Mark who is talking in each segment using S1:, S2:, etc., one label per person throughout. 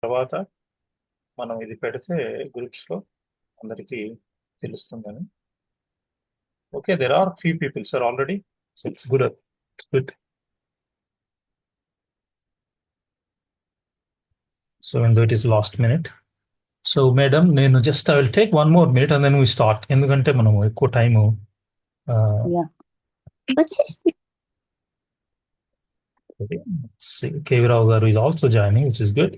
S1: తర్వాత మనం ఇది పెడితే గ్రూప్స్లో అందరికీ తెలుస్తుందని. Okay, there are few people sir already, so it's good. Good. So when it is last minute. So madam నేను just I will take 1 more minute and then we start, ఎందుకంటే మనం ఎక్కువ టైము
S2: Yeah.
S1: కేవీ రావు గారు is also joining, which is good.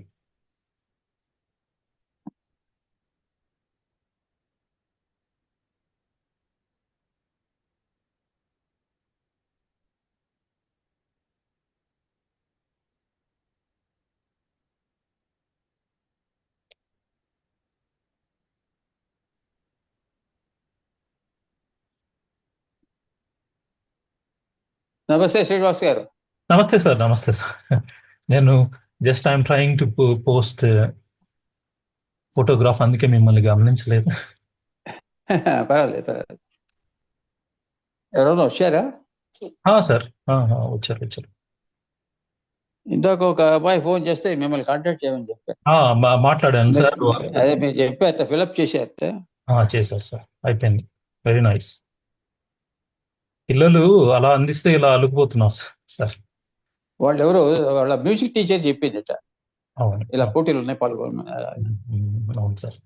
S3: నమస్తే శ్రీనివాస్ గారు.
S1: నమస్తే sir, నమస్తే sir. నేను just I'm trying to post photograph, అందుకే మిమ్మల్ని గమనించలేదు.
S3: పర్వాలేదు. ఎవరన్నా వచ్చారా?
S1: సార్ వచ్చారు వచ్చారు.
S3: ఇందాక ఒక అబ్బాయి ఫోన్ చేస్తే మిమ్మల్ని కాంటాక్ట్ చేయమని చెప్పారు.
S1: మాట్లాడాను సార్.
S3: అదే మీరు చెప్పారు, ఫిలప్ చేశారు.
S1: చేశారు సార్, అయిపోయింది. Very nice. పిల్లలు అలా అందిస్తే ఇలా అలుకుపోతున్నాం సార్.
S3: వాళ్ళు ఎవరు, వాళ్ళ మ్యూజిక్ టీచర్ చెప్పిందట,
S1: అవును
S3: ఇలా పోటీలు ఉన్నాయి పాల్గొన.
S1: అవును సార్.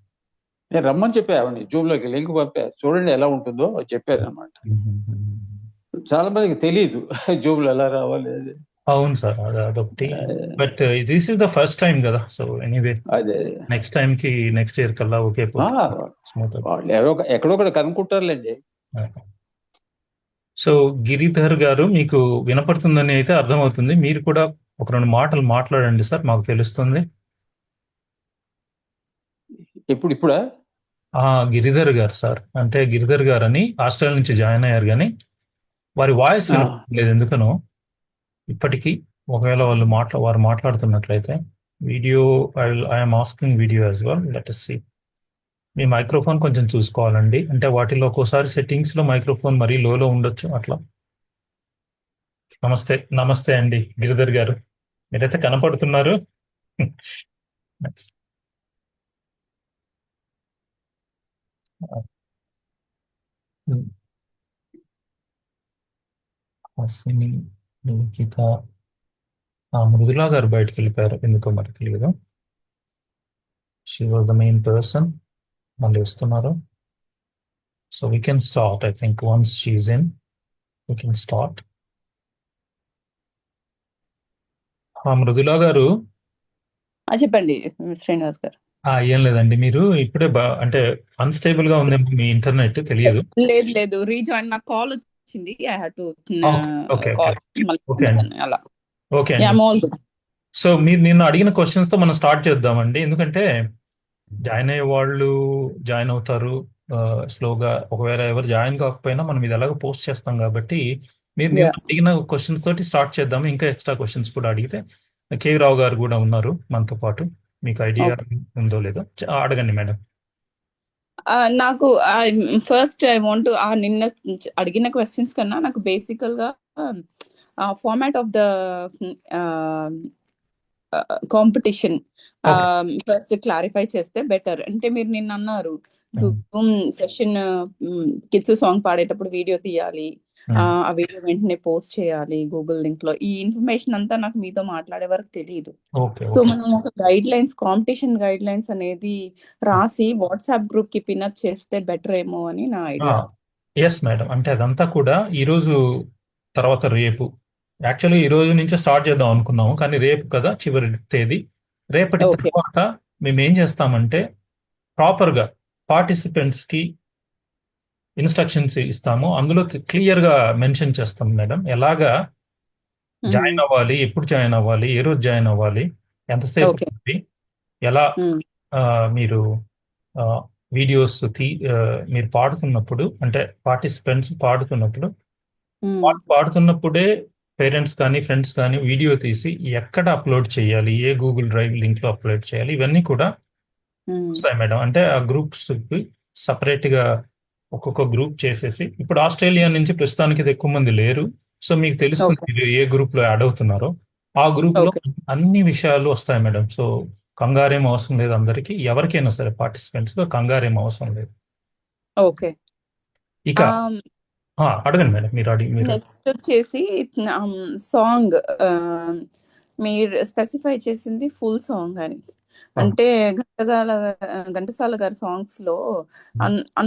S3: నేను రమ్మని చెప్పాను, జూమ్ లోకి లింక్ పంపారు, చూడండి ఎలా ఉంటుందో చెప్పారు అనమాట. చాలా మందికి తెలీదు జూమ్ లో ఎలా రావాలి అది.
S1: అవును సార్, అదొకటి. But this is the first time కదా, సో ఎనీవే
S3: అదే
S1: నెక్స్ట్ టైం కి నెక్స్ట్ ఇయర్ కల్లా ఓకే.
S3: వాళ్ళు ఎవరో ఎక్కడో ఒకటి కనుక్కుంటారులేండి.
S1: సో గిరిధర్ గారు, మీకు వినపడుతుందని అయితే అర్థమవుతుంది. మీరు కూడా ఒక 2 మాటలు మాట్లాడండి సార్, మాకు తెలుస్తుంది.
S3: ఇప్పుడా?
S1: గిరిధర్ గారు సార్, అంటే గిరిధర్ గారు అని ఆస్ట్రేలియా నుంచి జాయిన్ అయ్యారు, కానీ వారి వాయిస్ వినలేదు ఎందుకనో ఇప్పటికీ. ఒకవేళ వారు మాట్లాడుతున్నట్లయితే video, I'm asking video as well. Let us see. మీ మైక్రోఫోన్ కొంచెం చూసుకోవాలండి, అంటే వాటిలో ఒక్కోసారి సెట్టింగ్స్ లో మైక్రోఫోన్ మరీ లోలో ఉండొచ్చు అట్లా. నమస్తే, నమస్తే అండి గిరిధర్ గారు, మీరైతే కనపడుతున్నారు. మృదులా గారు బయటకు వెళ్ళిపోయారు, ఎందుకో మరి తెలియదు. She was the main person. మళ్ళీ వస్తున్నారు. So we can start, I think once she's in we can start. Mridula garu
S2: చెప్పండి శ్రీనివాస్ గారు.
S1: ఏం లేదండి, మీరు ఇప్పుడే అంటే అన్స్టేబుల్ గా ఉందేమో మీ ఇంటర్నెట్, తెలియదు.
S2: లేదు రీజాయిన్, నాకు కాల్ వచ్చింది. ఐ హావ్ టు
S1: ఓకే
S2: అలా.
S1: ఓకే. సో మీరు నిన్న అడిగిన క్వశ్చన్స్ తో మనం స్టార్ట్ చేద్దామండి, ఎందుకంటే జాయిన్ అయ్యే వాళ్ళు జాయిన్ అవుతారు స్లోగా. ఒకవేళ ఎవరు జాయిన్ కాకపోయినా మనం ఇది ఎలాగో పోస్ట్ చేస్తాం కాబట్టి, మీరు అడిగిన క్వశ్చన్స్ తోటి స్టార్ట్ చేద్దాం. ఇంకా ఎక్స్ట్రా క్వశ్చన్స్ కూడా అడిగితే, కేవీ రావు గారు కూడా ఉన్నారు మనతో పాటు. మీకు ఐడియా ఉందో లేదో అడగండి మేడం.
S2: నాకు ఫస్ట్ ఐ వాంట్, నిన్న అడిగిన క్వశ్చన్స్ కన్నా నాకు బేసికల్ గా format of the competition first clarify చేస్తే బెటర్. అంటే మీరు నిన్న అన్నారు జూమ్ సెషన్ కిడ్స్ సాంగ్ పాడేటప్పుడు వీడియో తీయాలి, ఆ వీడియో వెంటనే పోస్ట్ చేయాలి గూగుల్ లింక్ లో. ఈ ఇన్ఫర్మేషన్ అంతా నాకు మీతో మాట్లాడే వరకు తెలియదు. సో మనం ఒక guide lines, competition guide lines అనేది రాసి వాట్సాప్ గ్రూప్ కి పిన్అప్ చేస్తే బెటర్ ఏమో అని నా ఐడియా.
S1: ఎస్ మేడం, అంటే అదంతా కూడా ఈ రోజు తర్వాత రేపు, యాక్చువల్లీ ఈ రోజు నుంచే స్టార్ట్ చేద్దాం అనుకున్నాము, కానీ రేపు కదా చివరి తేదీ. రేపటి తర్వాత మేము ఏం చేస్తామంటే ప్రాపర్ గా పార్టిసిపెంట్స్ కి ఇన్స్ట్రక్షన్స్ ఇస్తాము. అందులో క్లియర్ గా మెన్షన్ చేస్తాం మేడం, ఎలాగా జాయిన్ అవ్వాలి, ఎప్పుడు జాయిన్ అవ్వాలి, ఏ రోజు జాయిన్ అవ్వాలి, ఎంతసేపు ఉంది, ఎలా మీరు వీడియోస్ మీరు పాడుతున్నప్పుడు, అంటే పార్టిసిపెంట్స్ పాడుతున్నప్పుడే పేరెంట్స్ కానీ ఫ్రెండ్స్ కానీ వీడియో తీసి ఎక్కడ అప్లోడ్ చేయాలి, ఏ గూగుల్ డ్రైవ్ లింక్ లో అప్లోడ్ చేయాలి, ఇవన్నీ కూడా వస్తాయి మేడం. అంటే ఆ గ్రూప్స్ సపరేట్ గా ఒక్కొక్క గ్రూప్ చేసేసి, ఇప్పుడు ఆస్ట్రేలియా నుంచి ప్రస్తుతానికి ఎక్కువ మంది లేరు, సో మీకు తెలుస్తుంది మీరు ఏ గ్రూప్ లో యాడ్ అవుతున్నారో. ఆ గ్రూప్ లో అన్ని విషయాలు వస్తాయి మేడం. సో కంగారేం అవసరం లేదు అందరికి, ఎవరికైనా సరే పార్టిసిపెంట్స్ కంగారేం అవసరం లేదు.
S2: ఓకే.
S1: ఇక అడగండి మేడం, మీరు
S2: నెక్స్ట్ వచ్చేసి సాంగ్ మీరు స్పెసిఫై చేసింది ఫుల్ సాంగ్ అని. అంటే ఘంటసాల గారి సాంగ్స్ లో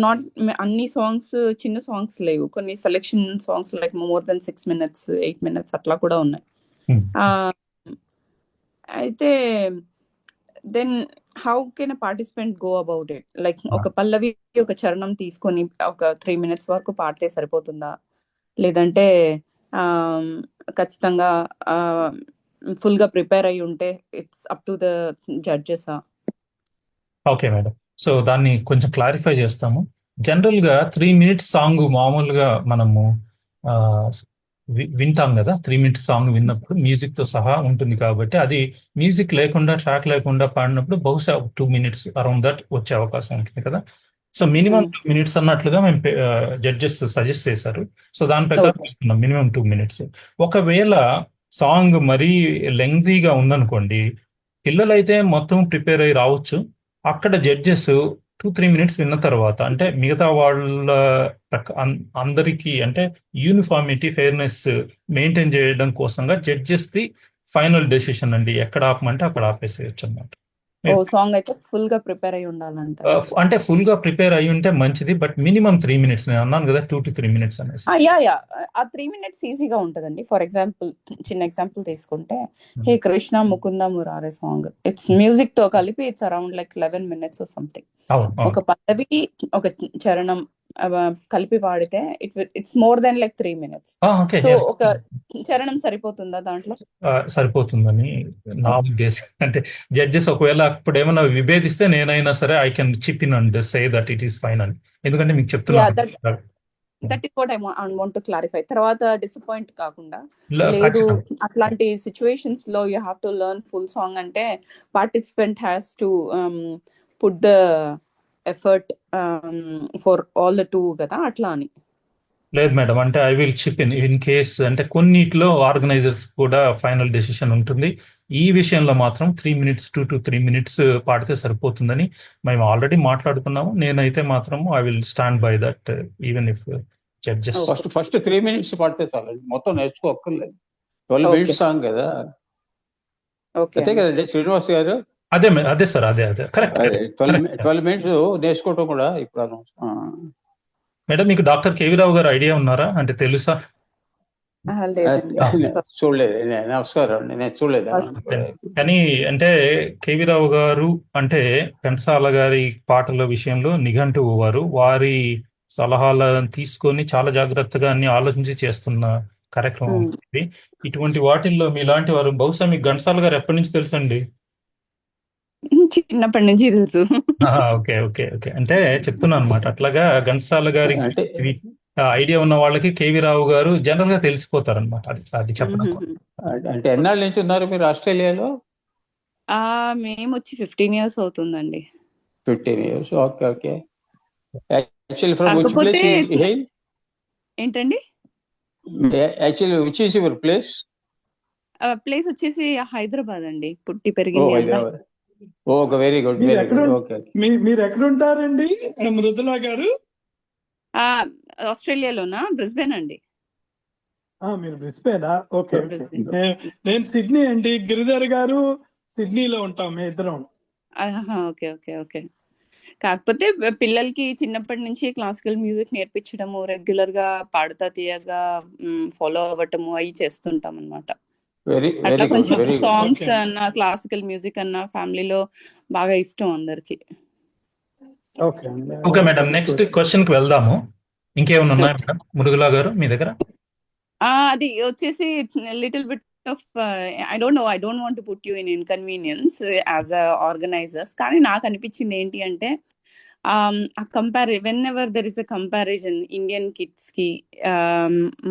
S2: నాట్ అన్ని సాంగ్స్ చిన్న సాంగ్స్ లేవు, కొన్ని selection songs like more than 6 minutes 8 minutes అట్లా కూడా ఉన్నాయి. అయితే then how can participant go about it? Like ఒక పల్లవి ఒక చరణం తీసుకొని ఒక 3 minutes వరకు పాడితే సరిపోతుందా, లేదంటే ఖచ్చితంగా ఫుల్ గా ప్రిపేర్ అయి ఉంటే it's up to the judges?
S1: Okay madam, so దాన్ని కొంచెం క్లారిఫై చేస్తాము. జనరల్ గా 3 minutes సాంగ్ మామూలుగా మనము వింటాం కదా, 3 minutes సాంగ్ విన్నప్పుడు మ్యూజిక్ తో సహా ఉంటుంది కాబట్టి, అది మ్యూజిక్ లేకుండా ట్రాక్ లేకుండా పాడినప్పుడు బహుశా 2 minutes అరౌండ్ దట్ వచ్చే అవకాశం ఉంటుంది కదా. సో మినిమం 2 minutes అన్నట్లుగా మేము జడ్జెస్ సజెస్ట్ చేశారు. సో దాని ప్రకారం మినిమం 2 minutes. ఒకవేళ సాంగ్ మరీ లెంగ్తీగా ఉందనుకోండి, పిల్లలైతే మొత్తం ప్రిపేర్ అయ్యి రావచ్చు. అక్కడ జడ్జెస్ 2-3 minutes విన్న తర్వాత, అంటే మిగతా వాళ్ళ అందరికీ అంటే యూనిఫార్మిటీ ఫెయిర్నెస్ మెయింటైన్ చేయడం కోసంగా జడ్జెస్ ది ఫైనల్ డెసిషన్ అండి, ఎక్కడ ఆపమంటే అక్కడ ఆపేసేయచ్చు అన్నమాట.
S2: సాంగ్ అయితే ఫుల్ గా ప్రిపేర్ అయి ఉండాలంట.
S1: అంటే ఫుల్ గా ప్రిపేర్ అయి ఉంటే మంచిది, బట్ మినిమం 3 minutes. నేను అన్నాను కదా 2 to 3 minutes అనేసి.
S2: ఆ 3 minutes ఈజీగా ఉంటదండి. ఫర్ ఎగ్జాంపుల్, చిన్న ఎగ్జాంపుల్ తీసుకుంటే హే Krishna Mukunda Murare song, it's music తో కలిపి it's around like 11 minutes or something. ఒక పల్లవి ఒక చరణం కలిపి పాడితే it's more than like 3 minutes. So ఒక చరణం సరిపోతుందా దాంట్లో?
S1: సరిపోతుందని నా ఉద్దేశం. అంటే జడ్జెస్ ఒకవేళ అప్పుడు ఏమైనా విభేదిస్తే నేనైనా సరే I can chip in and say that it is fine అని, ఎందుకంటే మీకు చెప్తున్నాను.
S2: That is what I want to clarify. తర్వాత డిసప్పాయింట్ కాకుండా, లేదు అట్లాంటి సిచ్యువేషన్స్ లో you have to learn full song అంటే participant has to put the effort for all the two కదా, అట్లా అని.
S1: లేదు మేడం, అంటే I will chip in case, అంటే కొన్నిట్లో ఆర్గనైజర్స్ కూడా ఫైనల్ డెసిషన్ ఉంటుంది. ఈ విషయంలో మాత్రం 3 minutes 2 to 3 minutes పాడితే సరిపోతుందని మేము ఆల్రెడీ మాట్లాడుకున్నాము. నేనైతే మాత్రం I will stand by that even if judges.
S3: First 3 minutes పాడితే చాలు, మొత్తం నేర్చుకోక్కర్లేదు. 12 minutes సాంగ్ కదా. అంతే కదండి శ్రీనివాస్ గారు?
S1: అదే సార్, అదే కరెక్ట్.
S3: 12 minutes నేర్చుకోవటం కూడా ఇప్పుడు.
S1: మేడం, మీకు డాక్టర్ కేవీ రావు గారు ఐడియా ఉన్నారా, అంటే తెలుసా?
S3: చూడలేదు, నమస్కారం, నేను చూడలేదు.
S1: కానీ అంటే కేవీ రావు గారు అంటే ఘంటసాల గారి పాటల విషయంలో నిఘంటువు వారు. వారి సలహాలను తీసుకొని చాలా జాగ్రత్తగా అన్ని ఆలోచించి చేస్తున్న కార్యక్రమం ఇది. ఇటువంటి వాటిల్లో మీలాంటి వారు, బహుశా మీకు ఘంటసాల గారు ఎప్పటి నుంచి తెలుసండి?
S2: చిన్నప్పటి నుంచి తెలుసు.
S1: ఓకే ఓకే ఓకే, అంటే చెప్తున్నాను అనమాట. అట్లాగా ఘంటసాల గారి ఐడియా ఉన్న వాళ్ళకి కేవీ రావు గారు జనరల్ గా తెలిసిపోతారు అనమాట. అది చెప్పడం.
S3: అంటే ఎన్నాళ్ళ నుంచి ఉన్నారు మీరు ఆస్ట్రేలియాలో?
S2: మేము వచ్చి 15 years అవుతుందండి.
S3: 15 years, okay okay. Actually from which place you hail?
S2: ఏంటండి?
S3: Actually which is your place?
S2: Place వచ్చేసి హైదరాబాద్ అండి, పుట్టి పెరిగింది.
S3: Okay, very good, very good. Okay,
S4: మీరు ఎక్కడ ఉంటారండి మృదులా గారు?
S2: ఆస్ట్రేలియాలోనా? బ్రిస్బేన్ అండి.
S4: మీరు బ్రిస్బేనా? ఓకే. నేను సిడ్నీ అండి. గిరిధర్ గారు సిడ్నీలో ఉంటాం మేము ఇద్దరం.
S2: Okay okay okay. కాకపోతే పిల్లలకి చిన్నప్పటి నుంచి క్లాసికల్ మ్యూజిక్ నేర్పించడము, రెగ్యులర్ గా పాడుతా తీయగా ఫాలో అవ్వటము అవి చేస్తుంటాం అనమాట. అట్లా కొంచెం సాంగ్స్ అన్న క్లాసికల్ మ్యూజిక్ అన్న ఫ్యామిలీలో బాగా ఇష్టం అందరికి.
S1: ఓకే మేడం, నెక్స్ట్ క్వశ్చన్ కి వెళ్దాము. ఇంకేమైనా ఉన్నాయా మేడం మురుగులా గారు మీ దగ్గర?
S2: అది వచ్చేసి little bit of I don't want to put you in inconvenience as a organisers. కానీ నాకు అనిపించింది ఏంటి అంటే, whenever there is a comparison Indian kids కి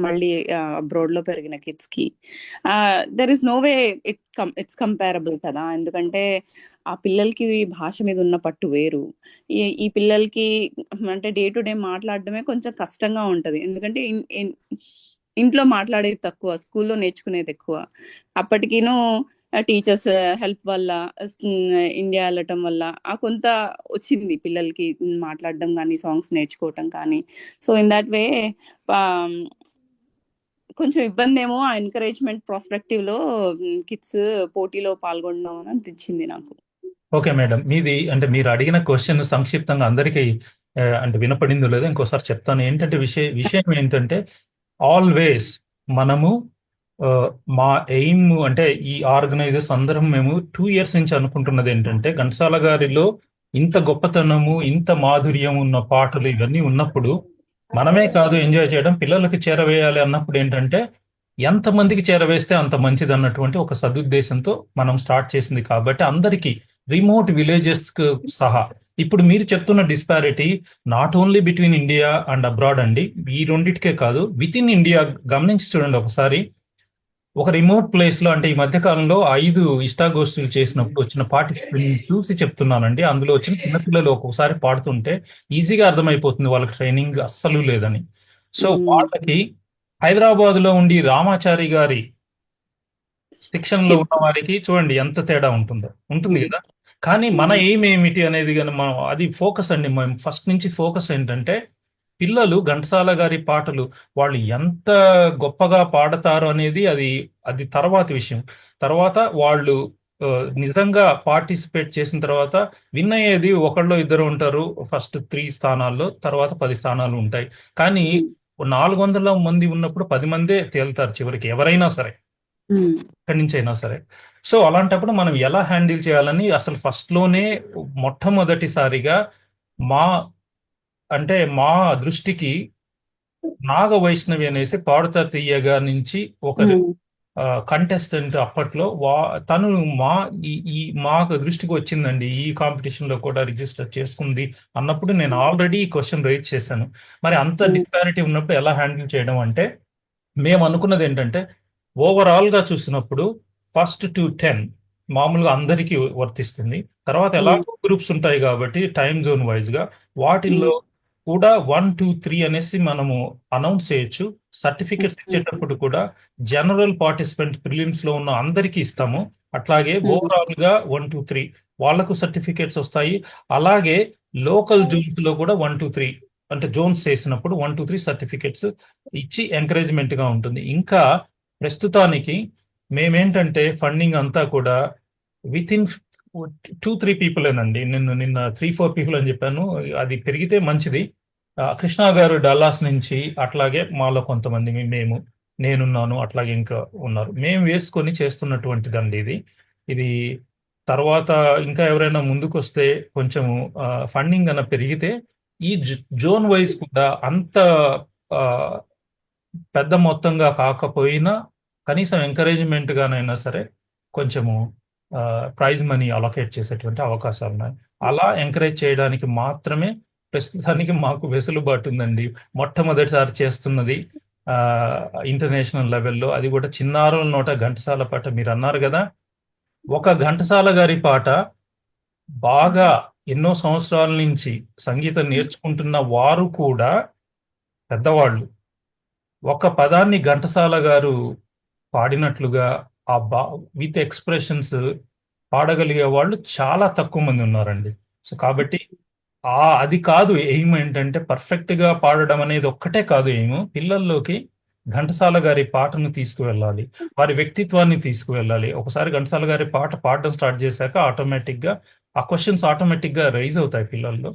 S2: మళ్ళీ అబ్రాడ్ లో పెరిగిన కిడ్స్ కి, there is no way it's comparable కదా. ఎందుకంటే ఆ పిల్లలకి భాష మీద ఉన్న పట్టు వేరు, ఈ పిల్లలకి అంటే డే టు డే మాట్లాడడమే కొంచెం కష్టంగా ఉంటది. ఎందుకంటే ఇంట్లో మాట్లాడేది తక్కువ, స్కూల్లో నేర్చుకునేది ఎక్కువ. అప్పటికిను టీచర్స్ హెల్ప్ వల్ల, ఇండియా వెళ్ళటం వల్ల కొంత వచ్చింది పిల్లలకి మాట్లాడడం కానీ, సాంగ్స్ నేర్చుకోవటం కానీ. సో ఇన్ దట్ వే కొంచెం ఇబ్బంది ఏమో ఆ ఎంకరేజ్మెంట్ ప్రాస్పెక్టివ్ లో కిడ్స్ పోటీలో పాల్గొనడం అని అనిపించింది నాకు.
S1: ఓకే మేడం, మీది అంటే మీరు అడిగిన క్వశ్చన్ సంక్షిప్తంగా అందరికీ అంటే వినపడిందో లేదో ఇంకోసారి చెప్తాను. ఏంటంటే విషయం ఏంటంటే ఆల్వేస్ మనము మా ఎయిమ్ అంటే ఈ ఆర్గనైజర్స్ అందరం మేము 2 years నుంచి అనుకుంటున్నది ఏంటంటే ఘంటసాల గారిలో ఇంత గొప్పతనము, ఇంత మాధుర్యం ఉన్న పాటలు ఇవన్నీ ఉన్నప్పుడు మనమే కాదు ఎంజాయ్ చేయడం, పిల్లలకి చేరవేయాలి అన్నప్పుడు ఏంటంటే ఎంతమందికి చేరవేస్తే అంత మంచిది అన్నటువంటి ఒక సదుద్దేశంతో మనం స్టార్ట్ చేసింది. కాబట్టి అందరికీ రిమోట్ విలేజెస్ సహా ఇప్పుడు మీరు చెప్తున్న disparity not only between India and abroad అండి, ఈ రెండిటికే కాదు విత్ ఇన్ ఇండియా గమనించి చూడండి ఒకసారి. ఒక రిమోట్ ప్లేస్ లో అంటే ఈ మధ్య కాలంలో 5 ఇష్టాగోష్ఠులు చేసినప్పుడు వచ్చిన పార్టిసిపెంట్ చూసి చెప్తున్నానండి. అందులో వచ్చిన చిన్నపిల్లలు ఒక్కొక్కసారి పాడుతుంటే ఈజీగా అర్థమైపోతుంది వాళ్ళకి ట్రైనింగ్ అస్సలు లేదని. సో వాళ్ళకి హైదరాబాద్ లో ఉండి రామాచారి గారి శిక్షణలో ఉన్న వారికి చూడండి ఎంత తేడా ఉంటుంది కదా. కానీ మన ఎయిమ్ ఏమిటి అనేది కానీ మనం అది ఫోకస్ అండి. మనం ఫస్ట్ నుంచి ఫోకస్ ఏంటంటే పిల్లలు ఘంటసాల గారి పాటలు వాళ్ళు ఎంత గొప్పగా పాడతారు అనేది అది తర్వాత విషయం. తర్వాత వాళ్ళు నిజంగా పార్టిసిపేట్ చేసిన తర్వాత విన్ అయ్యేది ఒకళ్ళు ఇద్దరు ఉంటారు ఫస్ట్ 3 స్థానాల్లో, తర్వాత 10 స్థానాలు ఉంటాయి. కానీ 400 మంది ఉన్నప్పుడు 10 మందే తేలుతారు చివరికి, ఎవరైనా సరే ఎక్కడి నుంచి అయినా సరే. సో అలాంటప్పుడు మనం ఎలా హ్యాండిల్ చేయాలని అసలు ఫస్ట్ లోనే మొట్టమొదటిసారిగా మా దృష్టికి నాగ వైష్ణవి అనేసి పాడుతా తీయగా నుంచి ఒక కంటెస్టెంట్ అప్పట్లో తను మాకు దృష్టికి వచ్చిందండి. ఈ కాంపిటీషన్ లో కూడా రిజిస్టర్ చేసుకుంది అన్నప్పుడు నేను ఆల్రెడీ ఈ క్వశ్చన్ రైజ్ చేశాను. మరి అంత డిస్పారిటీ ఉన్నప్పుడు ఎలా హ్యాండిల్ చేయడం అంటే మేము అనుకున్నది ఏంటంటే ఓవరాల్ గా చూసినప్పుడు ఫస్ట్ టు 10 మామూలుగా అందరికీ వర్తిస్తుంది. తర్వాత ఎలాగో గ్రూప్స్ ఉంటాయి కాబట్టి టైం జోన్ వైజ్ గా వాటిల్లో కూడా 1, 2, 3 అనేసి మనము అనౌన్స్ చేయొచ్చు. సర్టిఫికెట్స్ ఇచ్చేటప్పుడు కూడా జనరల్ పార్టిసిపెంట్ ప్రిలిమ్స్ లో ఉన్న అందరికీ ఇస్తాము. అట్లాగే ఓవరాల్ గా 1, 2, 3 వాళ్లకు సర్టిఫికెట్స్ వస్తాయి. అలాగే లోకల్ జోన్స్ లో కూడా 1, 2, 3 అంటే జోన్స్ చేసినప్పుడు 1, 2, 3 సర్టిఫికెట్స్ ఇచ్చి ఎంకరేజ్మెంట్ గా ఉంటుంది. ఇంకా ప్రస్తుతానికి మేమేంటంటే ఫండింగ్ అంతా కూడా విత్ ఇన్ 2-3 పీపులేనండి. నిన్న 3-4 పీపుల్ అని చెప్పాను, అది పెరిగితే మంచిది. కృష్ణ గారు డల్లాస్ నుంచి, అట్లాగే మాలో కొంతమంది నేనున్నాను, అట్లాగే ఇంకా ఉన్నారు. మేము వేసుకొని చేస్తున్నటువంటిదండి ఇది. తర్వాత ఇంకా ఎవరైనా ముందుకు వస్తే కొంచెము ఫండింగ్ అన్న పెరిగితే ఈ జోన్ వైజ్ కూడా అంత పెద్ద మొత్తంగా కాకపోయినా కనీసం ఎంకరేజ్మెంట్ గానైనా సరే కొంచెము ప్రైజ్ మనీ అలొకేట్ చేసేటువంటి అవకాశాలు ఉన్నాయి. అలా ఎంకరేజ్ చేయడానికి మాత్రమే ప్రస్తుతానికి మాకు వెసులుబాటు ఉందండి. మొట్టమొదటిసారి చేస్తున్నది ఇంటర్నేషనల్ లెవెల్లో, అది కూడా చిన్నారుల నోట ఘంటసాల పాట. మీరు అన్నారు కదా, ఒక ఘంటసాల గారి పాట బాగా ఎన్నో సంవత్సరాల నుంచి సంగీతం నేర్చుకుంటున్న వారు కూడా పెద్దవాళ్ళు ఒక పదాన్ని ఘంటసాల గారు పాడినట్లుగా విత్ ఎక్స్ప్రెషన్స్ పాడగలిగే వాళ్ళు చాలా తక్కువ మంది ఉన్నారండి. సో కాబట్టి అది కాదు ఎయిమ్. ఏంటంటే పర్ఫెక్ట్ గా పాడడం అనేది ఒక్కటే కాదు ఎయిమ్. పిల్లల్లోకి ఘంటసాల గారి పాటను తీసుకువెళ్ళాలి, వారి వ్యక్తిత్వాన్ని తీసుకువెళ్ళాలి. ఒకసారి ఘంటసాల గారి పాట పాడడం స్టార్ట్ చేశాక ఆటోమేటిక్ గా ఆ క్వశ్చన్స్ ఆటోమేటిక్ గా రైజ్ అవుతాయి పిల్లల్లో.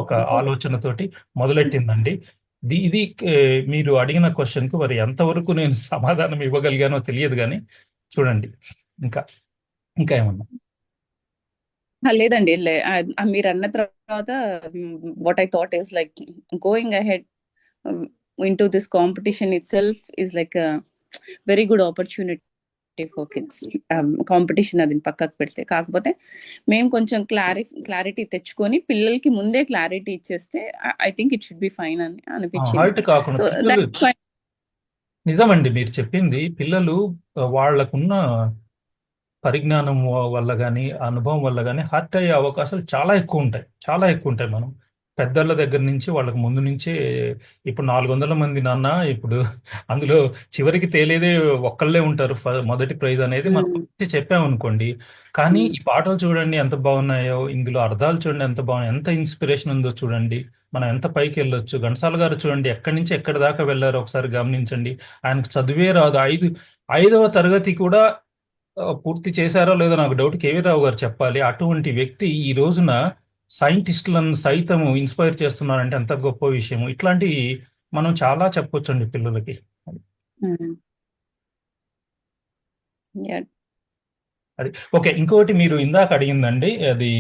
S1: ఒక ఆలోచనతోటి మొదలెట్టిందండి ఇది. మీరు అడిగిన క్వశ్చన్ కు మరి ఎంతవరకు నేను సమాధానం ఇవ్వగలిగానో తెలియదు కానీ చూడండి ఇంకా ఏమన్నా.
S2: లేదండి, మీరు అన్న తర్వాత what I thought is like going ahead into this competition it self is like very good opportunity for kids. Competition అది పక్కకు పెడితే, కాకపోతే మేము కొంచెం క్లారిటీ తెచ్చుకొని పిల్లలకి ముందే క్లారిటీ ఇచ్చేస్తే I think it should be fine అని అనిపించింది.
S1: నిజమండి మీరు చెప్పింది. పిల్లలు వాళ్ళకున్న పరిజ్ఞానం వల్ల కానీ అనుభవం వల్ల కానీ హర్ట్ అయ్యే అవకాశాలు చాలా ఎక్కువ ఉంటాయి. మనం పెద్దోళ్ళ దగ్గర నుంచి వాళ్ళకి ముందు నుంచే ఇప్పుడు 400 మంది నాన్న ఇప్పుడు అందులో చివరికి తేలేదే ఒక్కళ్ళే ఉంటారు. మొదటి ప్రైజ్ అనేది మనం వచ్చి చెప్పామనుకోండి. కానీ ఈ పాటలు చూడండి ఎంత బాగున్నాయో, ఇందులో అర్థాలు చూడండి ఎంత బాగున్నాయి, ఎంత ఇన్స్పిరేషన్ ఉందో చూడండి, మనం ఎంత పైకి వెళ్ళొచ్చు. ఘంటసాల గారు చూడండి ఎక్కడి నుంచి ఎక్కడి దాకా వెళ్ళారో ఒకసారి గమనించండి. ఆయనకు చదువే రాదు. 5వ తరగతి కూడా పూర్తి చేశారో లేదో నాకు డౌట్. కేవీ రావు గారు చెప్పాలి. అటువంటి వ్యక్తి ఈ రోజున సైంటిస్టులను సైతము ఇన్స్పైర్ చేస్తున్నారంటే ఎంత గొప్ప విషయము. ఇట్లాంటివి మనం చాలా చెప్పొచ్చండి పిల్లలకి.
S2: Yeah.
S1: అది ఓకే. ఇంకొకటి మీరు ఇందాక అడిగిందండి, అది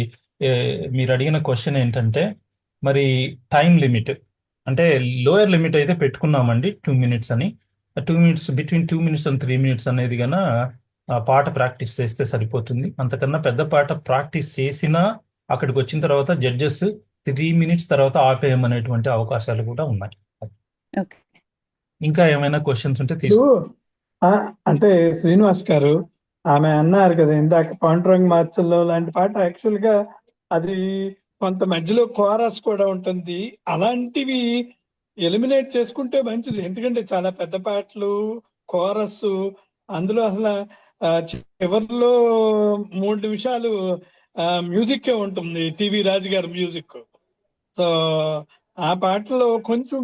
S1: మీరు అడిగిన క్వశ్చన్ ఏంటంటే మరి టైం లిమిట్ అంటే లోయర్ లిమిట్ అయితే పెట్టుకున్నామండి 2 minutes అని. 2 minutes, between 2 minutes and 3 minutes అనేది గన పాట ప్రాక్టీస్ చేస్తే సరిపోతుంది. అంతకన్నా పెద్ద పాట ప్రాక్టీస్ చేసినా అక్కడికి వచ్చిన తర్వాత జడ్జెస్ 3 minutes తర్వాత ఆపేయమనేటువంటి అవకాశాలు కూడా ఉన్నాయి.
S2: Okay.
S1: ఇంకా ఏమైనా క్వశ్చన్స్ ఉంటే
S4: ఇప్పుడు
S1: తీసుకో.
S4: అంటే శ్రీనివాస్ గారు ఆమె అన్నారు కదా ఇందాక పాండురంగ మార్చల్లో లాంటి పాట యాక్చువల్ గా అది కొంత మధ్యలో కోరస్ కూడా ఉంటుంది. అలాంటివి ఎలిమినేట్ చేసుకుంటే మంచిది. ఎందుకంటే చాలా పెద్ద పాటలు కోరస్ అందులో అసలు చివరిలో 3 నిమిషాలు మ్యూజిక్ ఉంటుంది, టీవీ రాజు గారి మ్యూజిక్. సో ఆ పాటలో కొంచెం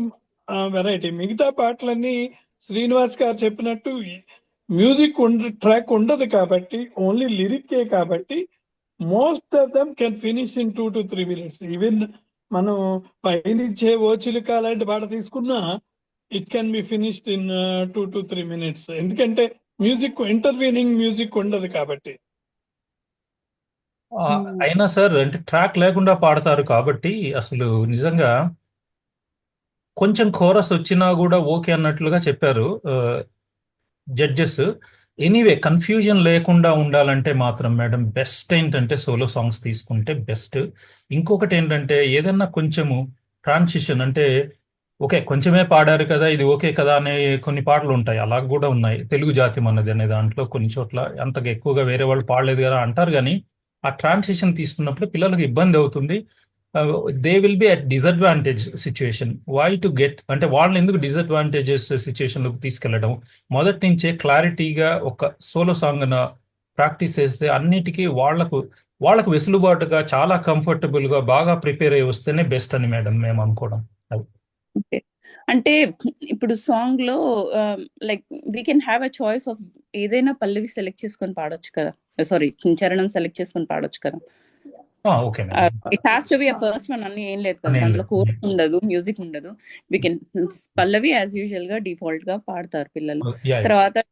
S4: వెరైటీ. మిగతా పాటలన్నీ శ్రీనివాస్ గారు చెప్పినట్టు మ్యూజిక్ ట్రాక్ ఉండదు కాబట్టి, ఓన్లీ లిరిక్కే కాబట్టి most of them can finish in 2 to 3 minutes. Even మనం పైనుంచే ఓ చిలుక లాంటి పాట తీసుకున్నా it can be finished in 2 to 3 minutes. ఎందుకంటే మ్యూజిక్ ఇంటర్వీనింగ్ మ్యూజిక్ ఉండదు కాబట్టి.
S1: అయినా సార్ అంటే ట్రాక్ లేకుండా పాడతారు కాబట్టి అసలు నిజంగా కొంచెం కోరస్ వచ్చినా కూడా ఓకే అన్నట్లుగా చెప్పారు జడ్జెస్. ఎనీవే కన్ఫ్యూజన్ లేకుండా ఉండాలంటే మాత్రం మేడం బెస్ట్ ఏంటంటే సోలో సాంగ్స్ తీసుకుంటే బెస్ట్. ఇంకొకటి ఏంటంటే ఏదన్నా కొంచెము ట్రాన్సిషన్ అంటే ఓకే కొంచెమే పాడారు కదా ఇది ఓకే కదా అనే కొన్ని పాటలు ఉంటాయి. అలా కూడా ఉన్నాయి. తెలుగు జాతి అన్నది అనే దాంట్లో కొన్ని చోట్ల అంతగా ఎక్కువగా వేరే వాళ్ళు పాడలేదు కదా అంటారు. కానీ ఆ ట్రాన్సిషన్ తీసుకున్నప్పుడు పిల్లలకు ఇబ్బంది అవుతుంది. They will be at disadvantage situation. Why to get అంటే వాళ్ళని ఎందుకు డిసడ్వాంటేజెస్ సిచ్యువేషన్లోకి తీసుకెళ్లడం. మొదటి నుంచే క్లారిటీగా ఒక సోలో సాంగ్ ప్రాక్టీస్ చేస్తే అన్నిటికీ వాళ్ళకు వెసులుబాటుగా చాలా కంఫర్టబుల్ గా బాగా ప్రిపేర్ అయ్యి వస్తేనే బెస్ట్ అని మేడం మేము అనుకోవడం.
S2: ఓకే. అంటే ఇప్పుడు సాంగ్ లో like we can have a choice of ఏదైనా పల్లవి సెలెక్ట్ చేసుకొని పాడొచ్చు కదా, సారీ చరణం సెలెక్ట్ చేసుకొని పాడొచ్చు కదా.
S1: Okay
S2: it has to be a first one అని ఏం లేదు కదా, దాంట్లో కోర్స్ ఉండదు, మ్యూజిక్ ఉండదు. We can pallavi as usual గా డిఫాల్ట్ గా పాడతారు పిల్లలు. తర్వాత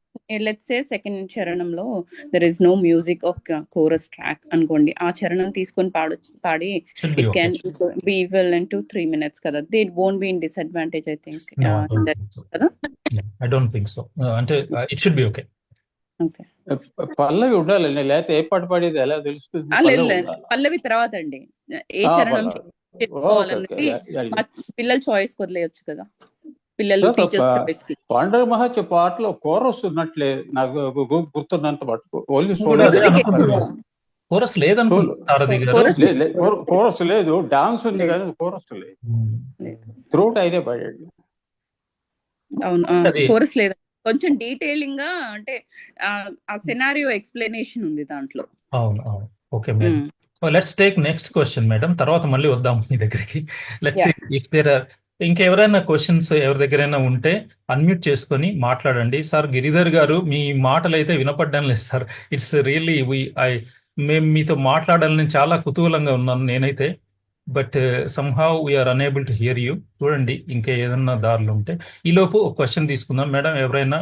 S2: లెట్స్ సే సెకండ్ చరణంలో there is no music of chorus track అనుకోండి. ఆ చరణం తీసుకొని పాడి it can be equivalent to 3 minutes కదా. They won't be in disadvantage I think కదా.
S1: I don't think so. అంటే it should be okay.
S2: Okay.
S3: పల్లవి ఉండాలండి, లేకపోతే ఏ పాట పాడేది ఎలా తెలుస్తుంది?
S2: పల్లవి తర్వాత అండి ఏ చరణం చేసుకోవాలన్నది మా పిల్లల చాయిస్ వదిలేయచ్చు కదా. పిల్లలు టీచర్స్
S3: పాండవ మహత్య పాటలో కోరస్ ఉన్నట్లే నాకు గుర్తున్నంత మటుకు. ఓన్లీ
S1: కోరస్ లేదనుకుంటారు.
S3: కోరస్ లేదు, డాన్స్ ఉంది కానీ కోరస్ లేదు. త్రూట్ అయితే పాడాడు.
S2: అవును, కోరస్ లేదు. కొంచెం డీటెయిలింగ్ గా అంటే ఆ సినారియో ఎక్స్ప్లెనేషన్ ఉంది దాంట్లో.
S1: అవును అవును. Okay madam, let's take next question madam. తర్వాత మళ్ళీ వద్దాం మీ దగ్గరికి. లెట్స్ ఇఫ్ దేర్ ఆర్ ఇంకెవరైనా క్వశ్చన్స్ ఎవరి దగ్గరైనా ఉంటే అన్మ్యూట్ చేసుకొని మాట్లాడండి. సార్ గిరిధర్ గారు మీ మాటలు అయితే వినపడ్డం లేదు సార్. ఇట్స్ రియల్లీ మేము మీతో మాట్లాడాలని చాలా కుతూహలంగా ఉన్నాను నేనైతే. But somehow we are unable to hear you. చూడండి ఇంకా ఏదన్నా దారులు ఉంటే. ఈలోపు ఒక క్వశ్చన్ తీసుకుందాం మేడం. ఎవరైనా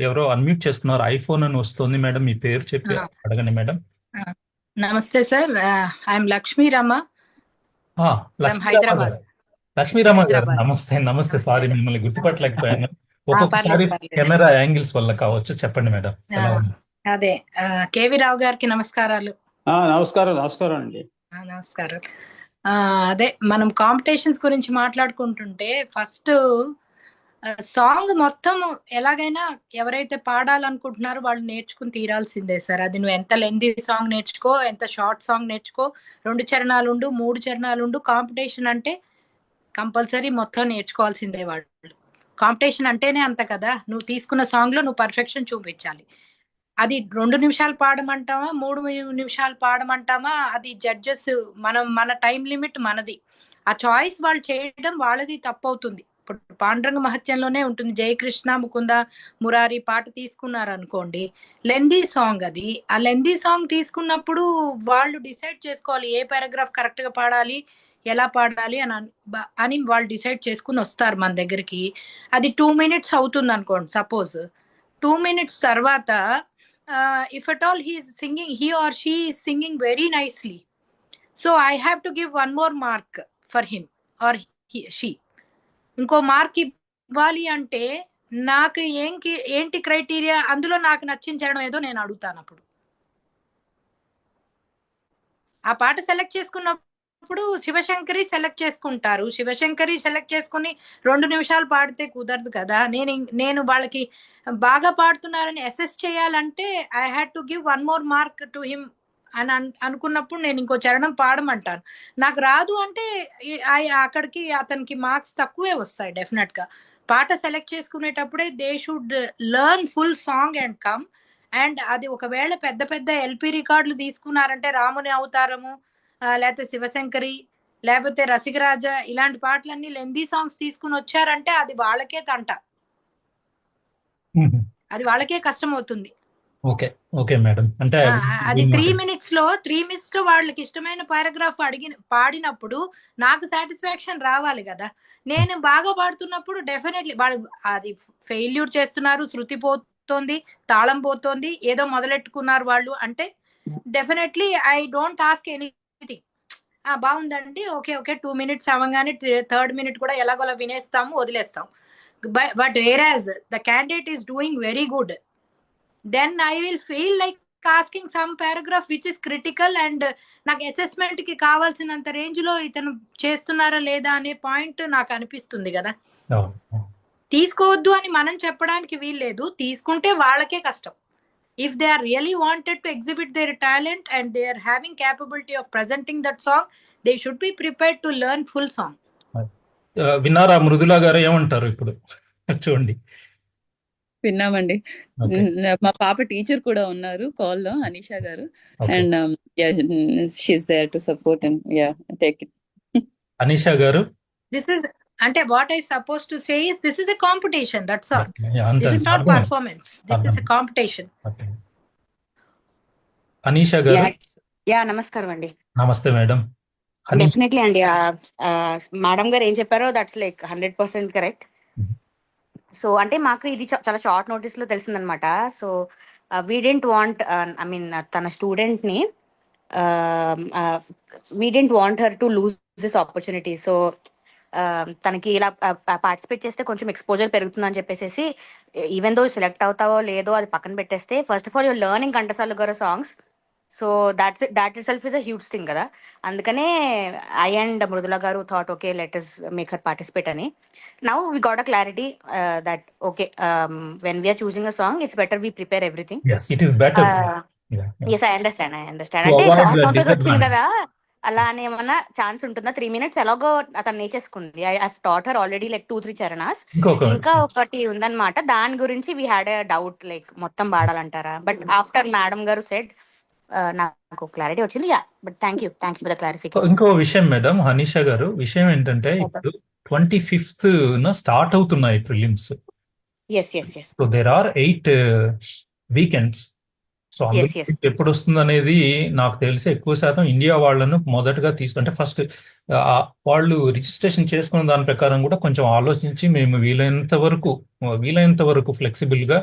S1: ఎవరో అన్మ్యూట్ చేస్తున్నారు, ఐఫోన్ అని వస్తుంది మేడం. మీ పేరు చెప్పి అడగండి మేడం.
S5: నమస్తే సార్, ఐఎమ్ లక్ష్మీరామ, హైదరాబాద్.
S1: లక్ష్మీరామ గారు నమస్తే. నమస్తే, సారీ మిమ్మల్ని గుర్తుపట్టలేకపోయాను. ఒక్కొక్కసారి కెమెరా యాంగిల్స్ వల్ల కావచ్చు. చెప్పండి మేడం.
S5: అదే కేవీ రావు గారికి నమస్కారాలు.
S3: నమస్కారం. నమస్కారం అండి.
S5: నమస్కారం. అదే మనం కాంపిటీషన్స్ గురించి మాట్లాడుకుంటుంటే ఫస్ట్ సాంగ్ మొత్తం ఎలాగైనా ఎవరైతే పాడాలనుకుంటున్నారో వాళ్ళు నేర్చుకుని తీరాల్సిందే సార్. అది నువ్వు ఎంత లెంతీ సాంగ్ నేర్చుకో, ఎంత షార్ట్ సాంగ్ నేర్చుకో, 2 చరణాలు ఉండు, 3 చరణాలు ఉండు, కాంపిటీషన్ అంటే కంపల్సరీ మొత్తం నేర్చుకోవాల్సిందే వాళ్ళు. కాంపిటీషన్ అంటేనే అంత కదా, నువ్వు తీసుకున్న సాంగ్ లో నువ్వు పర్ఫెక్షన్ చూపించాలి. అది 2 నిమిషాలు పాడమంటామా, 3 నిమిషాలు పాడమంటామా, అది జడ్జెస్, మన టైం లిమిట్ మనది. ఆ చాయిస్ వాళ్ళు చేయడం వాళ్ళది తప్పవుతుంది. ఇప్పుడు పాండురంగ మహత్యంలోనే ఉంటుంది, జయకృష్ణ ముకుంద మురారి పాట తీసుకున్నారు అనుకోండి, లెందీ సాంగ్ అది. ఆ లెందీ సాంగ్ తీసుకున్నప్పుడు వాళ్ళు డిసైడ్ చేసుకోవాలి ఏ పారాగ్రాఫ్ కరెక్ట్ గా పాడాలి, ఎలా పాడాలి అని వాళ్ళు డిసైడ్ చేసుకుని వస్తారు మన దగ్గరికి. అది 2 minutes అవుతుంది అనుకోండి సపోజ్. 2 minutes తర్వాత if at all he or she is singing very nicely, so I have to give one more mark for him or she. ఇంకో మార్క్ ఇవ్వాలి అంటే నాకు ఏంటి క్రైటీరియా, అందులో నాకు నచ్చిన చరణం ఏదో నేను అడుగుతాను. అప్పుడు ఆ పాట సెలెక్ట్ చేసుకున్నప్పుడు శివశంకరి సెలెక్ట్ చేసుకుంటారు. శివశంకరి సెలెక్ట్ చేసుకుని 2 నిమిషాలు పాడితే కుదరదు కదా. నేను వాళ్ళకి బాగా పాడుతున్నారని అసెస్ చేయాలంటే I had to give one more mark to him అని అనుకున్నప్పుడు నేను ఇంకో చరణం పాడమంటాను. నాకు రాదు అంటే అక్కడికి అతనికి మార్క్స్ తక్కువే వస్తాయి డెఫినెట్ గా. పాట సెలెక్ట్ చేసుకునేటప్పుడే they should learn full song and come. And అది ఒకవేళ పెద్ద పెద్ద ఎల్పి రికార్డులు తీసుకున్నారంటే రాముని అవతారము, లేకపోతే శివశంకరి, లేకపోతే రసికరాజ, ఇలాంటి పాటలన్నీ లెందీ సాంగ్స్ తీసుకుని వచ్చారంటే అది వాళ్ళకే తంట, అది వాళ్ళకే కష్టం అవుతుంది.
S1: Okay okay madam. అంటే
S5: అది 3 minutes లో వాళ్ళకి ఇష్టమైన పారాగ్రాఫ్ పాడినప్పుడు నాకు సాటిస్ఫాక్షన్ రావాలి కదా. నేను బాగా పాడుతున్నప్పుడు డెఫినెట్లీ వాళ్ళు అది ఫెయిల్యూర్ చేస్తున్నారు, శృతి పోతోంది, తాళం పోతోంది, ఏదో మొదలెట్టుకున్నారు వాళ్ళు అంటే definitely I don't ask anything. బాగుందండి, ఓకే 2 minutes అవ్వగానే 3rd minute కూడా ఎలాగోలా వినేస్తాము, వదిలేస్తాం. But whereas the candidate is doing very good, then I will feel like asking some paragraph which is critical and నాకు అసెస్మెంట్ కి కావాల్సినంత రేంజ్ లో ఇతను చేస్తున్నారా లేదా అనే పాయింట్ నాకు అనిపిస్తుంది కదా. తీసుకోవద్దు అని మనం చెప్పడానికి వీల్లేదు, తీసుకుంటే వాళ్ళకే కష్టం. If they are really wanted to exhibit their talent and they are having capability of presenting that song, they should be prepared to learn full song.
S1: విన్నారా మృదులా గారు ఏమంటారు ఇప్పుడు? చూడండి.
S2: విన్నామండి. మా పాప టీచర్ కూడా ఉన్నారు కాల్ లో, అనీషా గారు. And she's there to support and take it.
S1: Anisha గారు,
S5: దిస్ ఇస్ అంటే what I suppose to say is this is a competition, that's all. This is not performance, this is a competition.
S1: Anisha గారు.
S6: Yeah నమస్కారం అండి.
S1: నమస్తే madam.
S6: Definitely అండి, madam గారు ఏం చెప్పారో దట్స్ లైక్ 100% కరెక్ట్. సో అంటే మాకు ఇది చాలా షార్ట్ నోటీస్ లో తెలిసిందనమాట. So we don't want, I mean తన స్టూడెంట్ ని we don't want her to lose this opportunity. So తనకి ఇలా పార్టిసిపేట్ చేస్తే కొంచెం ఎక్స్పోజర్ పెరుగుతుందని చెప్పేసి, ఈవెన్ దో సెలెక్ట్ అవుతావో లేదో అది పక్కన పెట్టేస్తే, first of all you're learning Ghantasala garu songs. So that itself is a huge thing కదా. అందుకనే I and Mridula garu thought okay let us make her participate అని. Now we got a clarity that okay when we're choosing a song it's better we prepare everything. Yes I understand అంటే short notice వచ్చింది కదా, అలా అని ఏమన్నా chance ఉంటుందా? 3 minutes ఎలాగో అతను నేర్చేసుకుంది. I taught her already like 2-3 చరణాస్. ఇంకా ఒకటి ఉందన్నమాట, దాని గురించి we had a doubt like మొత్తం పాడాలంటారా. But after madam garu said నాకు క్లారిటీ వచ్చింది. Yeah but thank you for the clarification.
S1: ఇంకో విషయం మేడం, హనీషా గారు, విషయం ఏంటంటే ఇప్పుడు 25th స్టార్ట్ అవుతున్నాయి prelims. So there are 8 weekends. So ఎప్పుడు వస్తుంది అనేది నాకు తెలిసి ఎక్కువ శాతం ఇండియా వాళ్ళను మొదటగా తీసుకుంటే ఫస్ట్ వాళ్ళు రిజిస్ట్రేషన్ చేసుకున్న దాని ప్రకారం కూడా కొంచెం ఆలోచించి మేము వీలైనంత వరకు ఫ్లెక్సిబుల్ గా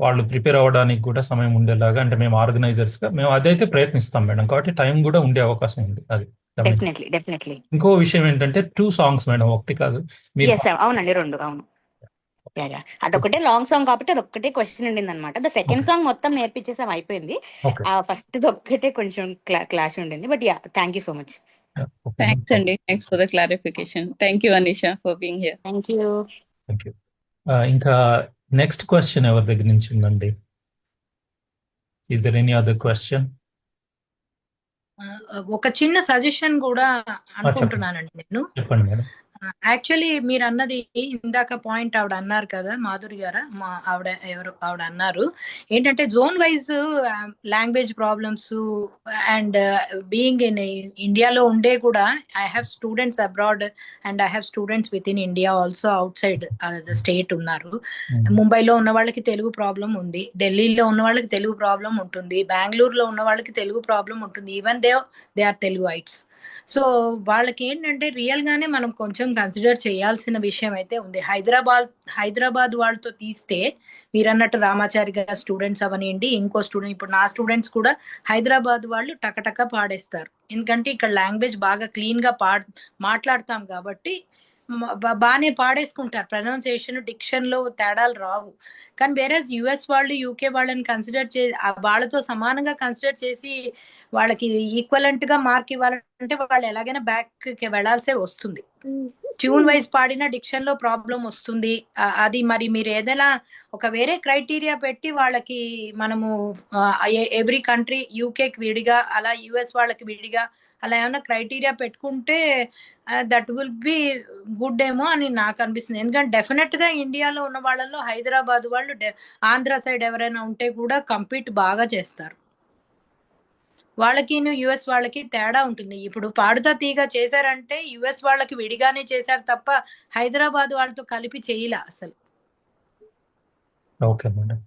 S1: వాళ్ళు ప్రిపేర్ అవ్వడానికి కూడా సమయం ఉండేలాగా, అంటే మేము ఆర్గనైజర్స్ గా మేము అదైతే ప్రయత్నిస్తాం మేడం. కాబట్టి టైం కూడా ఉండే అవకాశం ఉంది. అది
S6: డెఫినెట్లీ.
S1: ఇంకో విషయం ఏంటంటే 2 songs మేడం, ఒకటి కాదు.
S6: అవునండి 2. అవును, అదొకటే లాంగ్ సాంగ్ కాబట్టి అదొక్కటే క్వశ్చన్ ఉండింది అనమాట. ద సెకండ్ సాంగ్ మొత్తం నేర్పించేసాం, అయిపోయింది. ఫస్ట్ ఒక్కటే కొంచెం క్లాష్ ఉండింది. But yeah thank you so much.
S2: Thanks అండి, thanks for the clarification. Thank you Anisha for being here.
S6: Thank you.
S1: ఇంకా నెక్స్ట్ క్వశ్చన్ ఎవరి దగ్గర నుంచి ఉందండి? Is there any other question?
S5: ఒక చిన్న సజెషన్ కూడా
S1: చెప్పండి
S5: అనుకుంటున్నానండి నేను.
S1: చెప్పండి మేడం.
S5: యాక్చువల్లీ మీరు అన్నది ఇందాక పాయింట్ ఆవిడ అన్నారు కదా, మాధురి గారా, ఆవిడ అన్నారు ఏంటంటే zone wise language problems and being in ఇండియాలో ఉండే కూడా I have students abroad and I have students with in India also out side the state ఉన్నారు. ముంబైలో ఉన్న వాళ్ళకి తెలుగు ప్రాబ్లం ఉంది, ఢిల్లీలో ఉన్న వాళ్ళకి తెలుగు ప్రాబ్లం ఉంటుంది, బెంగళూరులో ఉన్న వాళ్ళకి తెలుగు ప్రాబ్లం ఉంటుంది, ఈవెన్ దే ఆర్ తెలుగుైట్స్. సో వాళ్ళకి ఏంటంటే రియల్ గానే మనం కొంచెం కన్సిడర్ చేయాల్సిన విషయం అయితే ఉంది. హైదరాబాద్ వాళ్ళతో తీస్తే మీరు అన్నట్టు రామాచారి గారి స్టూడెంట్స్ అవనివ్వండి, ఇంకో స్టూడెంట్, ఇప్పుడు నా స్టూడెంట్స్ కూడా హైదరాబాద్ వాళ్ళు టకటక పాడేస్తారు. ఎందుకంటే ఇక్కడ లాంగ్వేజ్ బాగా క్లీన్ గా మాట్లాడతాం కాబట్టి బాగానే పాడేసుకుంటారు. ప్రొనౌన్సియేషన్, డిక్షన్ లో తేడాలు రావు. కానీ వేరే యుఎస్ వాళ్ళు, యూకే వాళ్ళని కన్సిడర్ వాళ్ళతో సమానంగా కన్సిడర్ చేసి వాళ్ళకి ఈక్వలెంట్ గా మార్క్ ఇవ్వాలంటే వాళ్ళు ఎలాగైనా బ్యాక్ కి వెళ్లాల్సే వస్తుంది. ట్యూన్ వైజ్ పాడిన డిక్షన్ లో ప్రాబ్లం వస్తుంది. అది మరి మీరు ఏదైనా ఒక వేరే క్రైటీరియా పెట్టి వాళ్ళకి మనము ఎవ్రీ కంట్రీ, యూకేకి విడిగా, అలా యుఎస్ వాళ్ళకి విడిగా అలా ఏమైనా క్రైటీరియా పెట్టుకుంటే దట్ విల్ బి గుడ్ ఏమో అని నాకు అనిపిస్తుంది. ఎందుకంటే డెఫినెట్ గా ఇండియాలో ఉన్న వాళ్ళలో హైదరాబాద్ వాళ్ళు, ఆంధ్ర సైడ్ ఎవరైనా ఉంటే కూడా కంపీట్ బాగా చేస్తారు. వాళ్ళకి యుఎస్ వాళ్ళకి తేడా ఉంటుంది. ఇప్పుడు పాడుతా తీగ చేశారంటే యుఎస్ వాళ్ళకి విడిగానే చేశారు తప్ప హైదరాబాద్ వాళ్ళతో కలిపి చేయలే అసలు.
S1: Okay madam.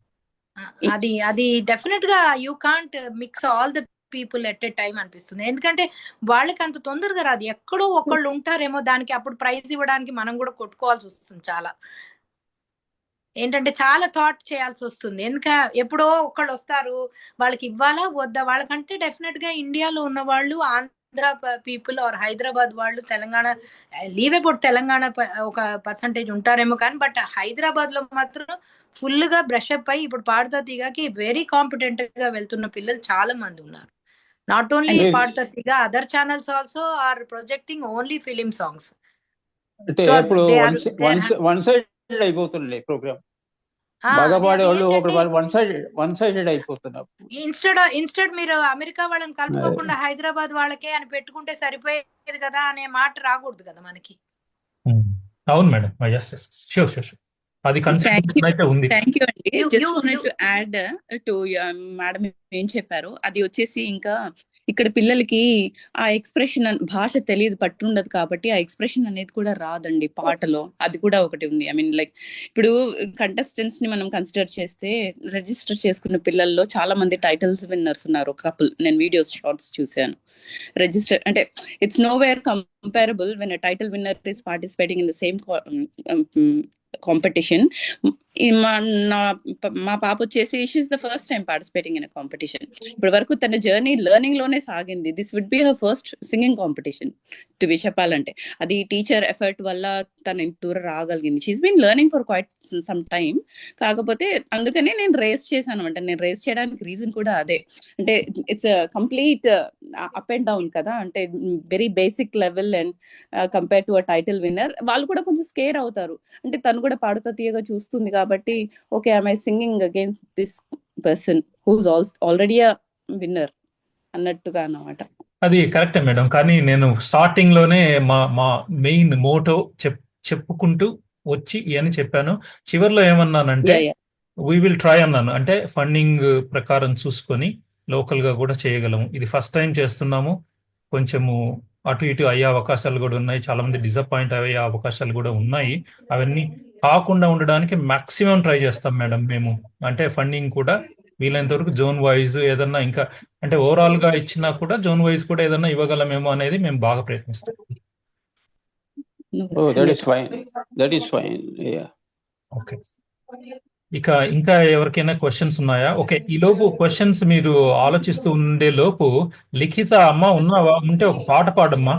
S5: అది డెఫినెట్ గా you can't mix all the people at a time అనిపిస్తుంది. ఎందుకంటే వాళ్ళకి అంత తొందరగా రాదు. ఎక్కడో ఒకళ్ళు ఉంటారేమో దానికి, అప్పుడు ప్రైజ్ ఇవ్వడానికి మనం కూడా కొట్టుకోవాల్సి వస్తుంది. చాలా ఏంటంటే చాలా థాట్ చేయాల్సి వస్తుంది. ఎప్పుడో ఒకళ్ళు వస్తారు, వాళ్ళకి ఇవ్వాలా వద్దా, వాళ్ళకంటే డెఫినెట్ గా ఇండియాలో ఉన్న వాళ్ళు, ఆంధ్ర పీపుల్ ఆర్ హైదరాబాద్ వాళ్ళు, తెలంగాణ, లీవ్ అబౌట్ తెలంగాణ ఒక పర్సంటేజ్ ఉంటారేమో కానీ, బట్ హైదరాబాద్ లో మాత్రం ఫుల్ గా బ్రషప్ అయ్యి ఇప్పుడు పాడుతా తీగకి వెరీ కాంపిటెంట్ గా వెళ్తున్న పిల్లలు చాలా మంది ఉన్నారు. Not only Paaduta Theeyaga, other channels also are projecting only film songs.
S3: అంటే ఇప్పుడు వన్ సైడెడ్ అయిపోతుంది ప్రోగ్రామ్. బాగా పాడేవాళ్ళు ఒకటి వన్ సైడెడ్ అయిపోతున్నారు.
S5: ఇన్స్టెడ్ మీరు అమెరికా వాళ్ళని కలుపుకోకుండా హైదరాబాద్ వాళ్ళకే అని పెట్టుకుంటే సరిపోయేది కదా అనే మాట రాకూడదు కదా మనకి.
S1: అవును మేడం. షూర్ అది కన్సిడరేషన్ అయితే ఉంది.
S2: థ్యాంక్ యూ అండి. Just wanted to add to madam ఏం చెప్పారు, అది వచ్చేసి ఇంకా ఇక్కడ పిల్లలకి ఆ ఎక్స్ప్రెషన్, భాష తెలియదు, పట్టుండదు కాబట్టి ఆ ఎక్స్ప్రెషన్ అనేది కూడా రాదండి పాటలో. అది కూడా ఒకటి ఉంది. ఐ మీన్ లైక్ ఇప్పుడు కంటెస్టెంట్స్ ని మనం కన్సిడర్ చేస్తే రిజిస్టర్ చేసుకున్న పిల్లల్లో చాలా మంది టైటిల్స్ విన్నర్స్ ఉన్నారు. కపుల్, నేను వీడియోస్ షార్ట్స్ చూశాను. రిజిస్టర్ అంటే it's nowhere comparable when a title winner is participating in the same competition. మా పాప వచ్చేసి she is the first time participating in competition. ఇప్పటి వరకు తన జర్నీ లెర్నింగ్ లోనే సాగింది. This would be her first singing competition to be చెప్పాలంటే. అది టీచర్ ఎఫర్ట్ వల్ల తను ఇంత దూరం రాగలిగింది. She's been learning for quite some time. కాకపోతే అందుకనే నేను రేస్ చేశాను. అంటే నేను రేస్ చేయడానికి రీజన్ కూడా అదే. అంటే it's complete up and down కదా, అంటే very basic level and compare to a title winner. వాళ్ళు కూడా కొంచెం స్కేర్ అవుతారు. అంటే తను కూడా పాడుతా తీయగా చూస్తుంది కాబట్టి okay I singing against this person who's already a winner అన్నట్టుగా అన్నమాట.
S1: అది కరెక్టే మేడం. కానీ నేను స్టార్టింగ్ లోనే మా మెయిన్ మోటో చెప్పుకుంటూ వచ్చి అని చెప్పాను. చివరిలో ఏమన్నానంటే వీ విల్ ట్రై అన్నాను. అంటే ఫండింగ్ ప్రకారం చూసుకొని లోకల్ గా కూడా చేయగలము. ఇది ఫస్ట్ టైం చేస్తున్నాము. కొంచెము అటు ఇటు అయ్యే అవకాశాలు కూడా ఉన్నాయి. చాలా మంది డిసప్పాయింట్ అయ్యే అవకాశాలు కూడా ఉన్నాయి. అవన్నీ కాకుండా ఉండడానికి మాక్సిమం ట్రై చేస్తాం మేడం మేము. అంటే ఫండింగ్ కూడా వీలైనంత వరకు జోన్ వైజ్ ఏదన్నా ఇంకా అంటే ఓవరాల్ గా ఇచ్చినా కూడా జోన్ వైజ్ కూడా ఏదన్నా ఇవ్వగలమేమో అనేది మేము బాగా ప్రయత్నిస్తాం. ఓకే, ఇక ఇంకా ఎవరికైనా క్వశ్చన్స్ ఉన్నాయా? ఓకే, ఈ లోపు క్వశ్చన్స్ మీరు ఆలోచిస్తూ ఉండే లోపు లిఖిత అమ్మ ఉన్నావా? ఉంటే ఒక పాట పాడమ్మా.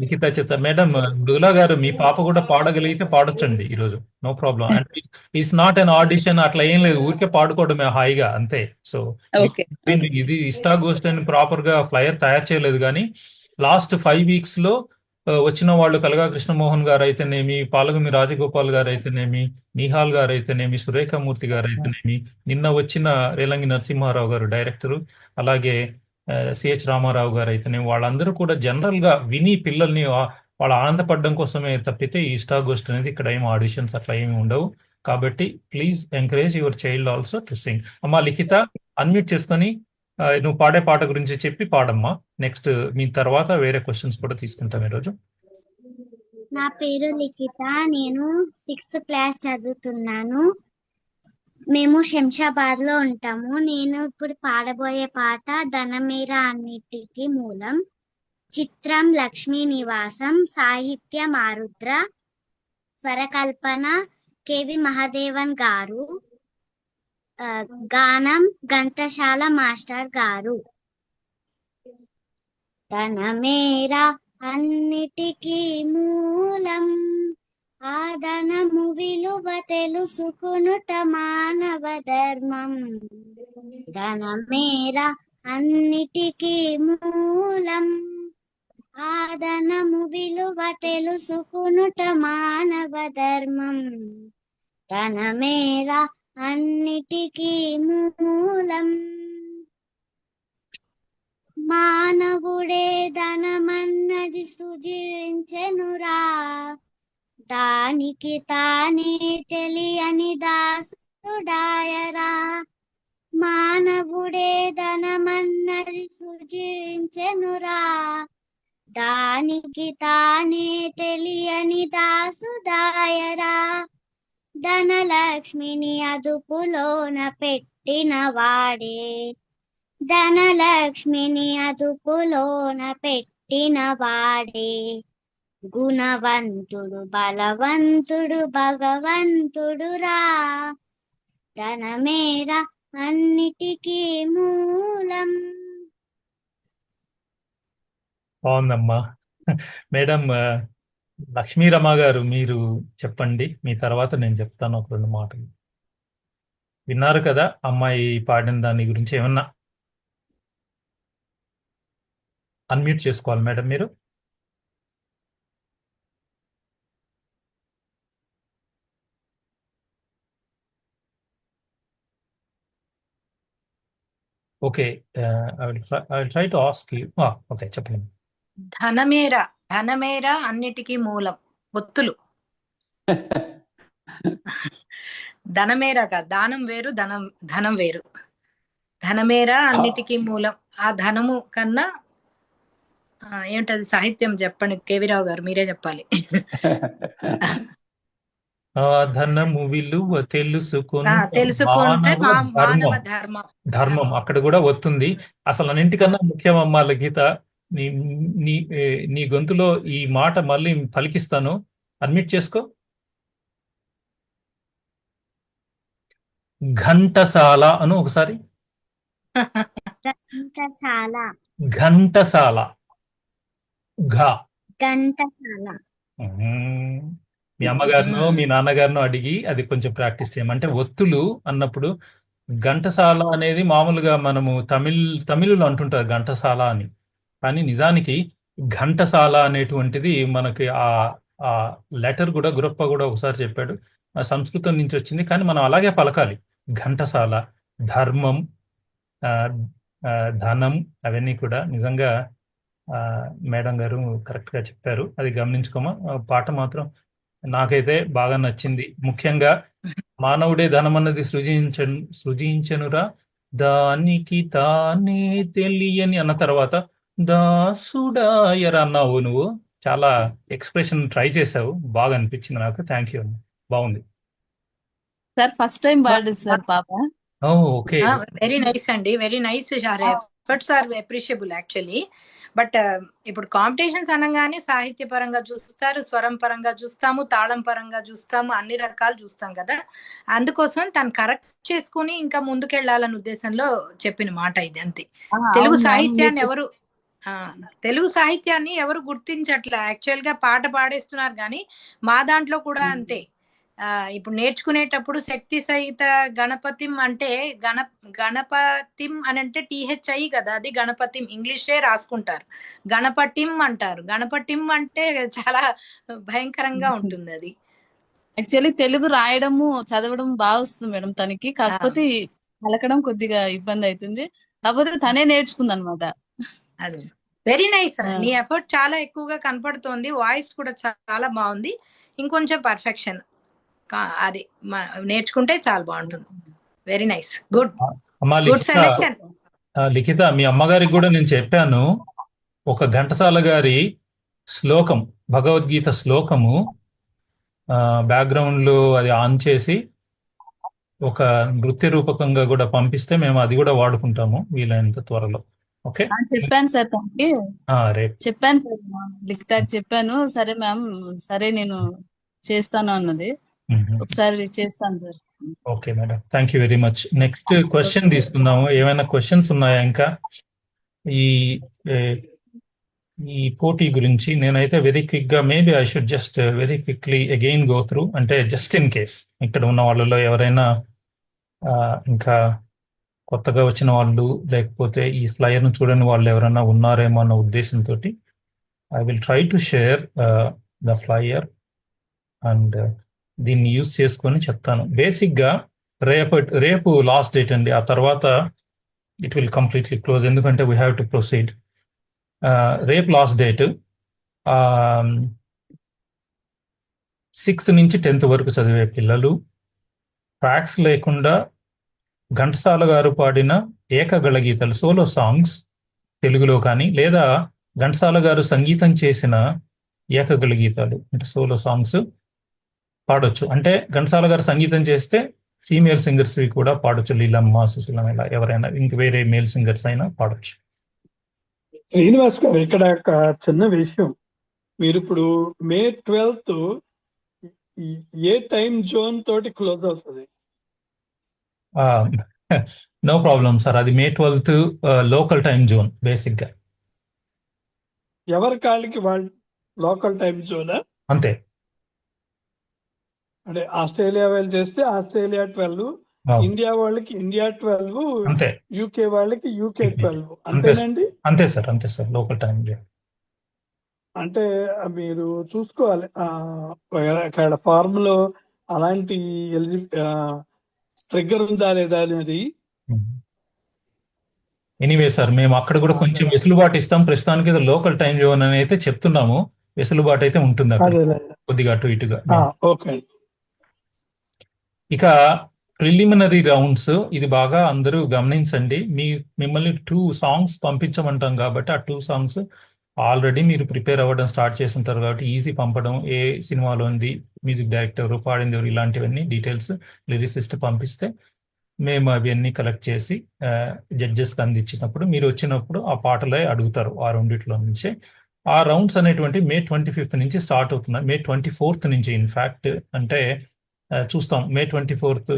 S1: లిఖిత చేత మేడం, మృదులా గారు మీ పాప కూడా పాడగలిగితే పాడొచ్చండి ఈరోజు, no problem. And it's not an audition, అట్లా ఏం లేదు, ఊరికే పాడుకోవడమే హాయిగా అంతే. సో ఇది ఇష్టాగోష్ఠి అని ప్రాపర్ గా ఫ్లైయర్ తయారు చేయలేదు, కానీ లాస్ట్ 5 weeks లో వచ్చిన వాళ్ళు కలగా కృష్ణమోహన్ గారు అయితేనేమి, పాలగుమి రాజగోపాల్ గారు అయితేనేమి, నిహాల్ గారు అయితేనేమి, సురేఖమూర్తి గారు అయితేనేమి, నిన్న వచ్చిన రేలంగి నరసింహారావు గారు డైరెక్టరు, అలాగే సిహెచ్ రామారావు గారు అయితేనేమి, వాళ్ళందరూ కూడా జనరల్ గా విని పిల్లల్ని వాళ్ళు ఆనందపడడం కోసమే తప్పితే ఈ ఇష్టాగోష్ఠి అనేది ఇక్కడ ఏం ఆడిషన్స్ అట్లా ఏమి ఉండవు. కాబట్టి please encourage your child also to sing. అమ్మా లిఖిత, అన్మ్యూట్ చేసుకొని నువ్వు పాడే పాట గురించి చెప్పి పాడమ్మా. నెక్స్ట్ మీ తర్వాత వేరే క్వశ్చన్స్ కూడా తీసుకుంటాం ఈరోజు.
S7: నా పేరు లిఖిత, నేను 6th క్లాస్ చదువుతున్నాను. మేము శంషాబాద్ లో ఉంటాము. నేను ఇప్పుడు పాడబోయే పాట ధనమేరా అన్నిటికీ మూలం. చిత్రం లక్ష్మీ నివాసం, సాహిత్యం ఆరుద్ర, స్వరకల్పన కెవి మహాదేవన్ గారు, గానం ఘంటసాల మాస్టర్ గారు. ధనమేరా అన్నిటికీ మూలం, ఆ ధనము విలువ తెలుసుకునుట మానవ ధర్మం. ధనమేరా అన్నిటికీ మూలం, ఆ ధనము విలువ తెలుసుకునుట మానవ ధర్మం. ధనమేరా అన్నిటికీ మూలం. మానవుడే ధనమన్నది సృజించెనురా, దానికి తానే తెలియని దాసుడాయరా. మానవుడే ధనమన్నది సృజించెనురా, దానికి తానే తెలియని దాసుడాయరా. ధనలక్ష్మిని అదుపులోన పెట్టిన వాడే, ధనలక్ష్మిని అదుపులోన పెట్టిన వాడే, గుణవంతుడు బలవంతుడు భగవంతుడురా. ధనమేరా అన్నిటికీ మూలం.
S1: బాగుందమ్మా. మేడం లక్ష్మీరమ గారు, మీరు చెప్పండి, మీ తర్వాత నేను చెప్తాను ఒక 2 మాటలు. విన్నారు కదా అమ్మాయి పాడిన దాని గురించి? ఏమన్నా అన్మ్యూట్ చేసుకోవాలి మేడం మీరు. Okay, I will try to ask you. Okay, చెప్పండి.
S5: ధనమేరా అన్నిటికీ మూలం. ఒత్తులు. ధనమేరా కాదు, దానం వేరు, ధనం వేరు. ధనమేరా అన్నిటికీ మూలం. ఆ ధనము కన్నా ఏమిటది సాహిత్యం చెప్పండి కేవీరావు గారు, మీరే చెప్పాలి.
S1: ఆ ధనము విలువ
S5: తెలుసుకుంటే మానవ ధర్మం.
S1: ధర్మం అక్కడ కూడా వస్తుంది. అసలు అన్నింటికన్నా ముఖ్యమమ్మా లిఖిత, నీ గొంతులో ఈ మాట మళ్ళీ పలికిస్తాను, అడ్మిట్ చేసుకో. ఘంటసాల అను ఒకసారి. ఘంటసాల.
S7: ఘంటసాల.
S1: మీ అమ్మగారినో మీ నాన్నగారినో అడిగి అది కొంచెం ప్రాక్టీస్ చేయమంటే, ఒత్తులు అన్నప్పుడు ఘంటసాల అనేది మామూలుగా మనము తమిళ్లో అంటుంటారు ఘంటసాల అని, కానీ నిజానికి ఘంటసాల అనేటువంటిది మనకి ఆ లెటర్ కూడా గురప్ప కూడా ఒకసారి చెప్పాడు, సంస్కృతం నుంచి వచ్చింది, కానీ మనం అలాగే పలకాలి. ఘంటసాల, ధర్మం, ధనం, అవన్నీ కూడా నిజంగా మేడం గారు కరెక్ట్ గా చెప్పారు. అది గమనించుకోమా. పాట మాత్రం నాకైతే బాగా నచ్చింది. ముఖ్యంగా మానవుడే ధనమన్నది సృజించనురా, దానికి తానే తెలియని అన్న తర్వాత దాసుడాయరా అన్నావు. నువ్వు చాలా ఎక్స్ప్రెషన్ ట్రై చేసావు, బాగా అనిపించింది నాకు. థ్యాంక్ యూ, బాగుంది
S8: సార్. ఫస్ట్ టైం పాడారు సార్ పాప.
S1: ఓకే,
S5: వెరీ నైస్ అండి, very nice. Efforts are appreciable actually. But ఇప్పుడు కాంపిటీషన్స్ అనగానే సాహిత్య పరంగా చూస్తారు, స్వరం పరంగా చూస్తాము, తాళం పరంగా చూస్తాము, అన్ని రకాలు చూస్తాం కదా. అందుకోసం తను కరెక్ట్ చేసుకుని ఇంకా ముందుకెళ్లాలన్న ఉద్దేశంలో చెప్పిన మాట ఇది, అంతే. తెలుగు సాహిత్యాన్ని ఎవరు గుర్తించట్లే. యాక్చువల్ గా పాట పాడేస్తున్నారు కానీ మా దాంట్లో కూడా అంతే. ఇప్పుడు నేర్చుకునేటప్పుడు శక్తి సహిత గణపతిం అంటే గణపతిం అని అంటే THI కదా, అది గణపతిం ఇంగ్లీషే రాసుకుంటారు, గణపటిం అంటారు. గణపటిం అంటే చాలా భయంకరంగా ఉంటుంది అది.
S8: యాక్చువల్లీ తెలుగు రాయడము చదవడం బాగా వస్తుంది మేడం తనకి, కాకపోతే పలకడం కొద్దిగా ఇబ్బంది అవుతుంది. కాకపోతే తనే నేర్చుకుంది అనమాట.
S5: అది వెరీ నైస్. నీ ఎఫర్ట్ చాలా ఎక్కువగా కనపడుతోంది, వాయిస్ కూడా చాలా బాగుంది. ఇంకొంచెం పర్ఫెక్షన్ అది నేర్చుకుంటే చాలా బాగుంటుంది. వెరీ నైస్, గుడ్
S1: అమ్మా
S5: గుడ్ సెలెక్షన్.
S1: లిఖిత, మీ అమ్మగారికి కూడా నేను చెప్పాను, ఒక ఘంటసాల గారి శ్లోకం, భగవద్గీత శ్లోకము బ్యాక్గ్రౌండ్ లో అది ఆన్ చేసి ఒక నృత్య రూపకంగా కూడా పంపిస్తే మేము అది కూడా వాడుకుంటాము వీలైనంత త్వరలో. ఓకే,
S8: చెప్పాను సార్ తనకి,
S1: రేపు
S8: చెప్పాను సార్ లిఖితాకి చెప్పాను. సరే మ్యామ్, సరే నేను చేస్తాను అన్నది. ఒకసారి చేస్తాను sir.
S1: Okay madam, thank you very much. Next question తీసుకుందాము. ఏమైనా క్వశ్చన్స్ ఉన్నాయా ఇంకా ఈ పోటీ గురించి? నేనైతే వెరీ క్విక్ గా, maybe I should just very quickly again go through, అంటే జస్ట్ ఇన్ కేస్ ఇక్కడ ఉన్న వాళ్ళలో ఎవరైనా ఇంకా కొత్తగా వచ్చిన వాళ్ళు, లేకపోతే ఈ ఫ్లైయర్ ను చూడని వాళ్ళు ఎవరైనా ఉన్నారేమో అన్న ఉద్దేశంతో I will try to share the flyer and దీన్ని యూజ్ చేసుకొని చెప్తాను. బేసిక్గా రేపు లాస్ట్ డేట్ అండి, ఆ తర్వాత ఇట్ విల్ కంప్లీట్లీ క్లోజ్, ఎందుకంటే వీ హ్యావ్ టు ప్రొసీడ్. రేపు లాస్ట్ డేట్ 6th నుంచి 10th వరకు చదివే పిల్లలు ట్రాక్స్ లేకుండా ఘంటసాల గారు పాడిన ఏకగళ గీతాలు, సోలో సాంగ్స్ తెలుగులో కానీ, లేదా ఘంటసాల గారు సంగీతం చేసిన ఏకగళ గీతాలు అంటే సోలో సాంగ్స్ పాడొచ్చు. అంటే ఘంటసాల గారు సంగీతం చేస్తే ఫీమేల్ సింగర్స్ కూడా పాడొచ్చు, లీలమ్మ, సుశీలమ్మ, ఇలా ఎవరైనా ఇంక వేరే మేల్ సింగర్స్ అయినా పాడొచ్చు.
S4: శ్రీనివాస్ గారు, ఇక్కడ ఒక చిన్న విషయం, మీరు ఇప్పుడు May 12th ఏ టైం జోన్ తోటి క్లోజ్ అవుతుంది?
S1: నో ప్రాబ్లం సార్, అది May 12th local time zone. Basic గా
S4: ఎవరి కాళ్ళకి వాళ్ళు లోకల్ టైం జోనా?
S1: అంతే.
S4: అంటే ఆస్ట్రేలియా వాళ్ళు చేస్తే ఆస్ట్రేలియా 12, ఇండియా వాళ్ళకి ఇండియా 12,
S1: అంతే,
S4: యూకే వాళ్ళకి యూకే 12, అంతేనండి?
S1: అంతే సార్, అంతే సార్, లోకల్ టైం.
S4: అంటే మీరు చూసుకోవాలి అక్కడ ఫార్మ్ లో అలాంటి ట్రిగ్గర్ ఉందా లేదా అనేది.
S1: ఎనీవే సార్, మేము అక్కడ కూడా కొంచెం వెసులుబాటు ఇస్తాం. ప్రస్తుతానికి లోకల్ టైం జోన్ అని అయితే చెప్తున్నాము, వెసులుబాటు అయితే ఉంటుంది అక్కడ కొద్దిగా అటు ఇటుగా.
S4: ఓకే.
S1: ఇక ప్రిలిమినరీ రౌండ్స్, ఇది బాగా అందరూ గమనించండి. మిమ్మల్ని 2 సాంగ్స్ పంపించమంటాం కాబట్టి ఆ 2 సాంగ్స్ ఆల్రెడీ మీరు ప్రిపేర్ అవ్వడం స్టార్ట్ చేసి ఉంటారు కాబట్టి ఈజీ పంపడం. ఏ సినిమాలో ఉంది, మ్యూజిక్ డైరెక్టర్, పాడింది ఎవరు, ఇలాంటివన్నీ డీటెయిల్స్ లిరిసిస్ట్ పంపిస్తే మేము అవన్నీ కలెక్ట్ చేసి జడ్జెస్కి అందించినప్పుడు మీరు వచ్చినప్పుడు ఆ పాటలే అడుగుతారు ఆ రెండిట్లో నుంచే. ఆ రౌండ్స్ అనేటువంటి May 25th నుంచి స్టార్ట్ అవుతున్నాయి. May 24th నుంచి ఇన్ఫ్యాక్ట్, అంటే చూస్తాం. May 24th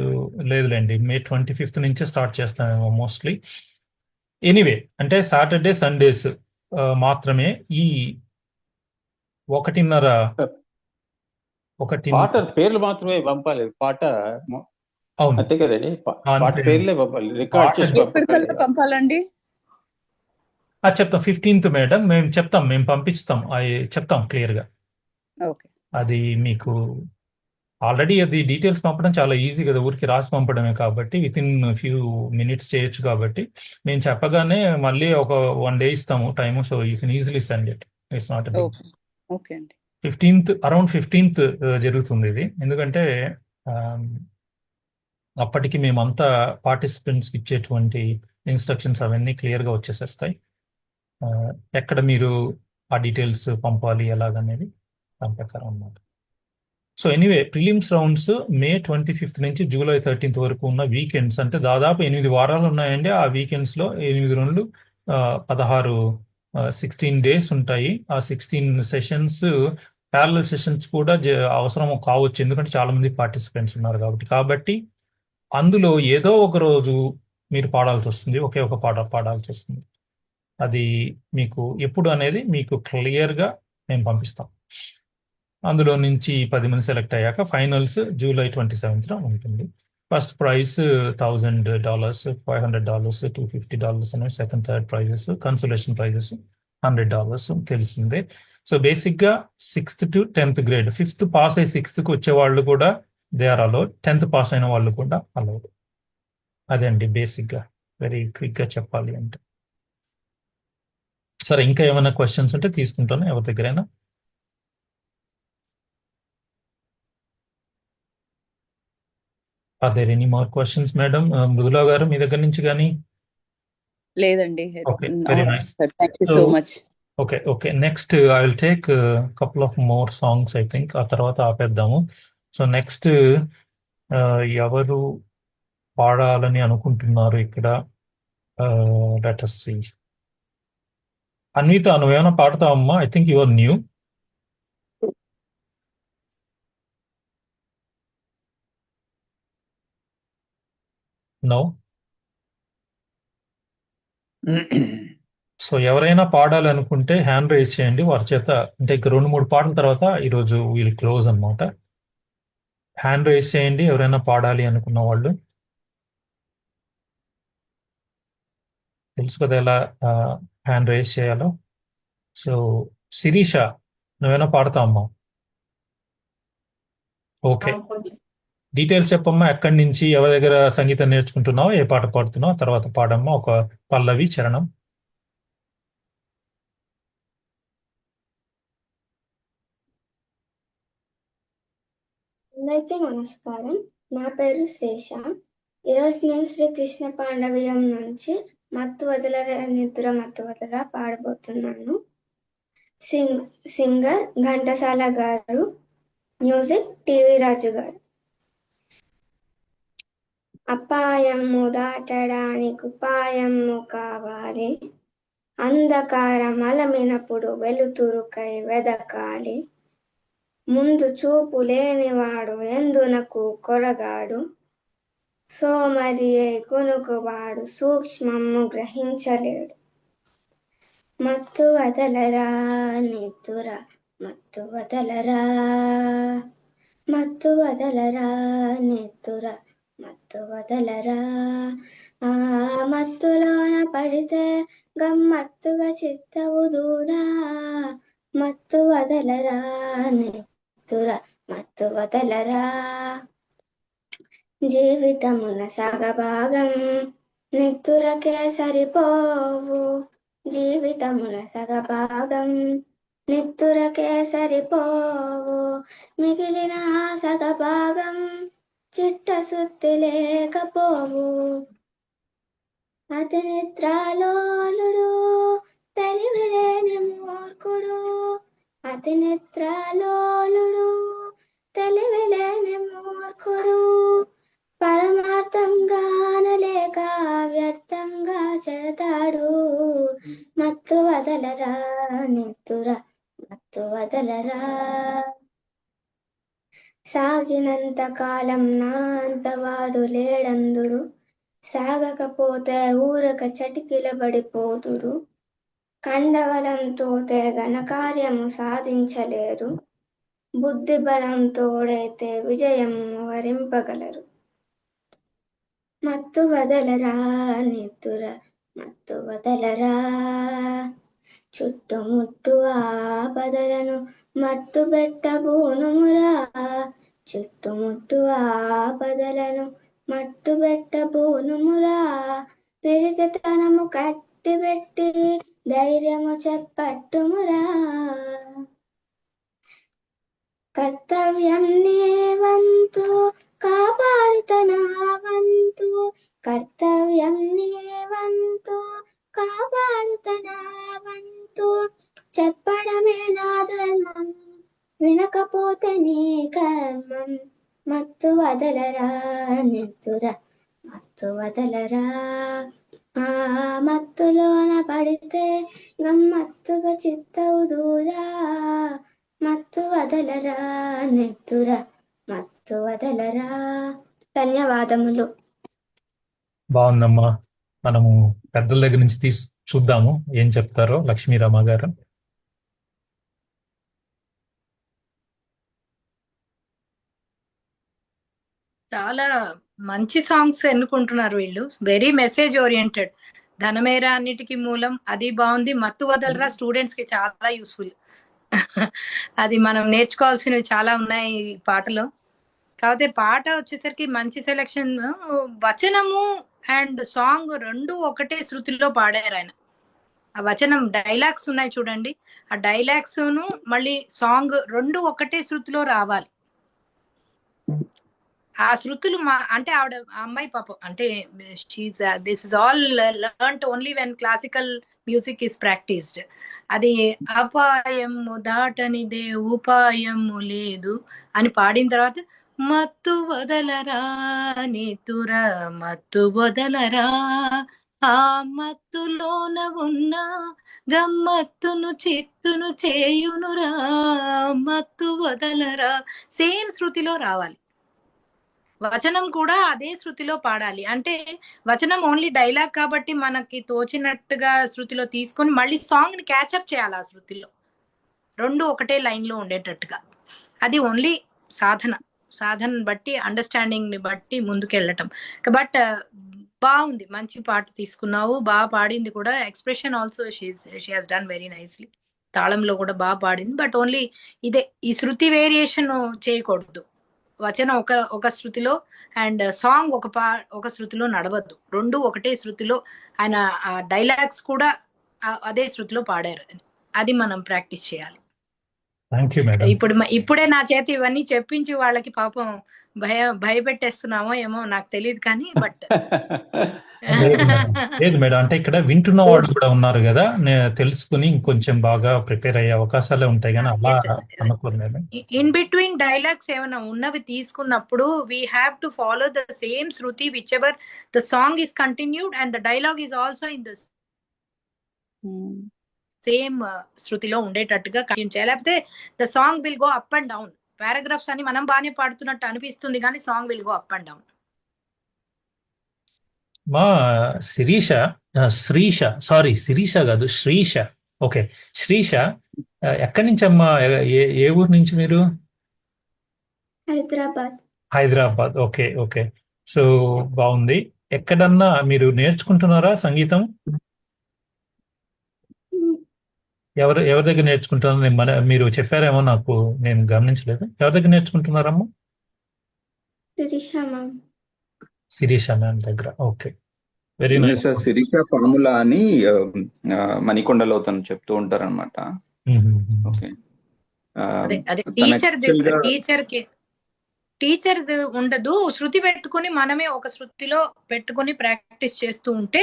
S1: లేదులేండి, May 25th నుంచే స్టార్ట్ చేస్తామేమో మోస్ట్లీ. ఎనీవే, అంటే సాటర్డే సండేస్ మాత్రమే ఈ 1:30
S3: పాట పేర్లు మాత్రమే పంపాలి, పాట అంతే కదండి, పాట పేర్లే పంపాలి, రికార్డ్ చేసి
S2: పంపాలండి.
S1: చెప్తాం 15th మేడం, మేము చెప్తాం, మేము పంపిస్తాం, చెప్తాం క్లియర్గా. అది మీకు ఆల్రెడీ అది డీటెయిల్స్ పంపడం చాలా ఈజీ కదా, ఊరికి రాసి పంపడమే కాబట్టి విత్ ఇన్ ఫ్యూ మినిట్స్ చేయొచ్చు. కాబట్టి మేము చెప్పగానే మళ్ళీ ఒక 1 day ఇస్తాము time, so you can easily send it. It's not
S2: okay అండి.
S1: 15th అరౌండ్ 15th జరుగుతుంది ఇది, ఎందుకంటే అప్పటికి మేమంతా పార్టిసిపెంట్స్కి ఇచ్చేటువంటి ఇన్స్ట్రక్షన్స్ అవన్నీ క్లియర్గా వచ్చేసేస్తాయి. ఎక్కడ మీరు ఆ డీటెయిల్స్ పంపాలి ఎలాగనేది దాని ప్రకారం అన్నమాట. So anyway, prelims rounds May 25th నుంచి July 13th వరకు ఉన్న వీకెండ్స్, అంటే దాదాపు 8 వారాలు ఉన్నాయండి. ఆ వీకెండ్స్లో 8 రోజులు 16 days ఉంటాయి. ఆ 16 సెషన్స్, ప్యారలల్ సెషన్స్ కూడా అవసరం కావచ్చు, ఎందుకంటే చాలా మంది పార్టిసిపెంట్స్ ఉన్నారు కాబట్టి అందులో ఏదో ఒక రోజు మీరు పాడాల్సి వస్తుంది, ఒకే ఒక పాట పాడాల్సి వస్తుంది. అది మీకు ఎప్పుడు అనేది మీకు క్లియర్గా మేము పంపిస్తాం. అందులో నుంచి 10 మంది సెలెక్ట్ అయ్యాక ఫైనల్స్ జూలై 27th ఉంటుంది. ఫస్ట్ ప్రైజ్ $1,000, $500, $250 అనేవి second third prices, consolation prices $100 తెలిసిందే. సో బేసిక్గా 6th to 10th grade, 5th pass అయ్యి 6th వచ్చే వాళ్ళు కూడా they are allowed, 10th pass అయిన వాళ్ళు కూడా అలౌడ్. అదే అండి బేసిక్గా, వెరీ క్విక్గా చెప్పాలి అంటే. సరే, ఇంకా ఏమైనా క్వశ్చన్స్ ఉంటే తీసుకుంటాను ఎవరి దగ్గరైనా. Are there any more questions madam? Mrudula garu మీ దగ్గర నుంచి కానీ?
S2: లేదండి,
S1: okay, very nice.
S2: Thank you
S1: so
S2: so much.
S1: Okay, next I will take couple of more songs I think, ఆ తర్వాత ఆపేద్దాము. సో నెక్స్ట్ ఎవరు పాడాలని అనుకుంటున్నారు ఇక్కడ? Let us see. అన్విత, నువ్వేమైనా పాడతావమ్మా? I think you are new. No. So ఎవరైనా పాడాలనుకుంటే హ్యాండ్ రైజ్ చేయండి వారి చేత. అంటే ఇక 2-3 పాటల తర్వాత ఈరోజు వీల్ క్లోజ్ అన్నమాట. హ్యాండ్ రైజ్ చేయండి ఎవరైనా పాడాలి అనుకున్న వాళ్ళు. తెలుసు కదా ఎలా హ్యాండ్ రైజ్ చేయాలో. సో శిరీష, నువ్వేమైనా పాడతావమ్మా? ఓకే, డీటెయిల్స్ చెప్పమ్మా. ఎక్కడి నుంచి, ఎవరి దగ్గర సంగీతం నేర్చుకుంటున్నావు, ఏ పాట పాడుతున్నావు, తర్వాత పాడమ్మా ఒక పల్లవి చరణం.
S9: అందరికీ నమస్కారం. నా పేరు శ్రేష. ఈరోజు నేను శ్రీ కృష్ణ పాండవ్యం నుంచి మత్తు వదలరా నిద్ర మత్తు వదలరా పాడబోతున్నాను. సింగర్ ఘంటసాల గారు, మ్యూజిక్ టీవీ రాజు గారు. అపాయము దాటడానికి ఉపాయము కావాలి, అంధకారం అలమినప్పుడు వెలుతురుకై వెదకాలి, ముందు చూపు లేనివాడు ఎందునకు కొరగాడు, సోమరి కొనుకువాడు సూక్ష్మము గ్రహించలేడు. మత్తు వదలరా నిద్దుర మత్తు వదలరా, మత్తు వదలరా నిద్దుర మత్తు వదలరా. ఆ మత్తులోన పడితే గమ్మత్తుగా చిత్తవు దూరా, మత్తు వదలరా నిద్దుర మత్తు వదలరా. జీవితమున సగభాగం నిద్దురకే సరిపోవు, జీవితమున సగభాగం నిద్దురకే సరిపోవు, మిగిలిన సగభాగం చిట్టశుద్ధి లేకపోవు. అతి నిద్రాలోలుడు తెలివిలేని మూర్ఖుడు, అతి నిద్రాలోలుడు తెలివిలేని మూర్ఖుడు, పరమార్థం గానలేక వ్యర్థంగా చెడతాడు. మత్తు వదలరా నిద్దుర మత్తు వదలరా. సాగినంత కాలం నా అంతవాడు లేడందురు, సాగకపోతే ఊరక చటికిలబడిపోదురు, కండబలంతో ఘనకార్యము సాధించలేరు, బుద్ధి బలం తోడైతే విజయం వరింపగలరు. మత్తు వదలరా నిద్దుర మత్తు వదలరా. చుట్టుముట్టు ఆపదలను మట్టు పెట్టబూనుమురా, చుట్టుముట్టు ఆపదలను మట్టు పెట్టబూనుమురా, పిరిగితనము కట్టిబెట్టి ధైర్యము చెప్పట్టుమురా. కర్తవ్యం నీ వంతు కాపాడుతన వంతు, కర్తవ్యం నీ వంతు కాపాడుతన వంతు, చెప్పడమే నా ధర్మం వినకపోతే నీ కర్మం. మత్తు వదలరా నిద్దుర మత్తు వదలరా. ఆ మత్తులోన పడితే గమ్మత్తుగా చిత్తవు దూరా, మత్తు వదలరా నిద్దుర మత్తు వదలరా. ధన్యవాదములు.
S1: బాగుందమ్మా. మనము పెద్దల దగ్గర నుంచి చూద్దాము ఏం చెప్తారో. లక్ష్మీరామ గారు.
S5: చాలా మంచి సాంగ్స్ ఎన్నుకుంటున్నారు వీళ్ళు. Very message oriented. ధనమేరా అన్నిటికీ మూలం అది బాగుంది. మత్తు వదలరా స్టూడెంట్స్ కి చాలా యూస్ఫుల్. అది మనం నేర్చుకోవాల్సినవి చాలా ఉన్నాయి ఈ పాటలో. కాకపోతే పాట వచ్చేసరికి మంచి సెలెక్షన్. వచనము అండ్ సాంగ్ రెండు ఒకటే శృతిలో పాడారు ఆయన. ఆ వచనం డైలాగ్స్ ఉన్నాయి చూడండి, ఆ డైలాగ్స్ ను మళ్ళీ సాంగ్ రెండు ఒకటే శృతిలో రావాలి. ఆ శృతులు అంటే ఆవిడ ఆ అమ్మాయి పాపం అంటే this is all learned only when classical music is practised. అది అపాయము దాటనిదే ఉపాయము లేదు అని పాడిన తర్వాత మత్తు వదలరా నితుర మత్తు వదలరా ఆ మత్తులోన ఉన్న గమ్మత్తును చిత్తును చేయునురా మత్తు వదలరా. సేమ్ శృతిలో రావాలి. వచనం కూడా అదే శృతిలో పాడాలి. అంటే వచనం ఓన్లీ డైలాగ్ కాబట్టి మనకి తోచినట్టుగా శృతిలో తీసుకొని మళ్ళీ సాంగ్ ని క్యాచప్ చేయాలి ఆ శృతిలో. రెండు ఒకటే లైన్ లో ఉండేటట్టుగా. అది ఓన్లీ సాధన బట్టి అండర్స్టాండింగ్ ని బట్టి ముందుకెళ్ళటం. బట్ బాగుంది, మంచి పాట తీసుకున్నావు, బాగా పాడింది కూడా. Expression also she has done very nicely. తాళంలో కూడా బాగా పాడింది. బట్ ఓన్లీ ఇదే ఈ శృతి వేరియేషన్ చేయకూడదు. వచనం ఒక శృతిలో అండ్ సాంగ్ ఒక శృతిలో నడవద్దు. రెండు ఒకటే శృతిలో. ఆయన డైలాగ్స్ కూడా అదే శృతిలో పాడారు. అది మనం ప్రాక్టీస్ చేయాలి. ఇప్పుడే నా చేతి ఇవన్నీ చెప్పించి వాళ్ళకి పాపం భయపెట్టేస్తున్నామో ఏమో నాకు తెలియదు కానీ బట్
S1: లేదు మేడం, అంటే ఇక్కడ వింటున్న వాళ్ళు కూడా ఉన్నారు కదా, తెలుసుకుని ఇంకొంచెం బాగా ప్రిపేర్ అయ్యే అవకాశాలే ఉంటాయి కానీ అలా అనుకోలేదు.
S5: ఇన్ బిట్వీన్ డైలాగ్స్ ఏమైనా ఉన్నవి తీసుకున్నప్పుడు we have to follow the same shruti which ever the song is continued and the dialogue is also in the same శృతిలో ఉండేటట్టుగా కంటిన్యూ చేయాలి. లేకపోతే the song will go up and down. Paragraphs అని మనం బాగానే పాడుతున్నట్టు అనిపిస్తుంది కానీ song will go up and down.
S1: మా శిరీష కాదు శ్రీష. ఓకే శ్రీష, ఎక్కడి నుంచి అమ్మా, ఏ ఊరు నుంచి మీరు? హైదరాబాద్. Okay okay. సో బాగుంది. ఎక్కడన్నా మీరు నేర్చుకుంటున్నారా సంగీతం? ఎవరి దగ్గర నేర్చుకుంటున్నారు? మీరు చెప్పారేమో, నాకు నేను గమనించలేదు. ఎవరి దగ్గర నేర్చుకుంటున్నారమ్మా? శిరీష మ్యామ్ దగ్గర. Okay, very nice.
S10: Shirisha formula అని మణికొండలో తను చెప్తూ ఉంటారు అనమాట. ఓకే,
S5: టీచర్ ఉండదు, శృతి పెట్టుకుని మనమే ఒక శృతిలో పెట్టుకుని ప్రాక్టీస్ చేస్తూ ఉంటే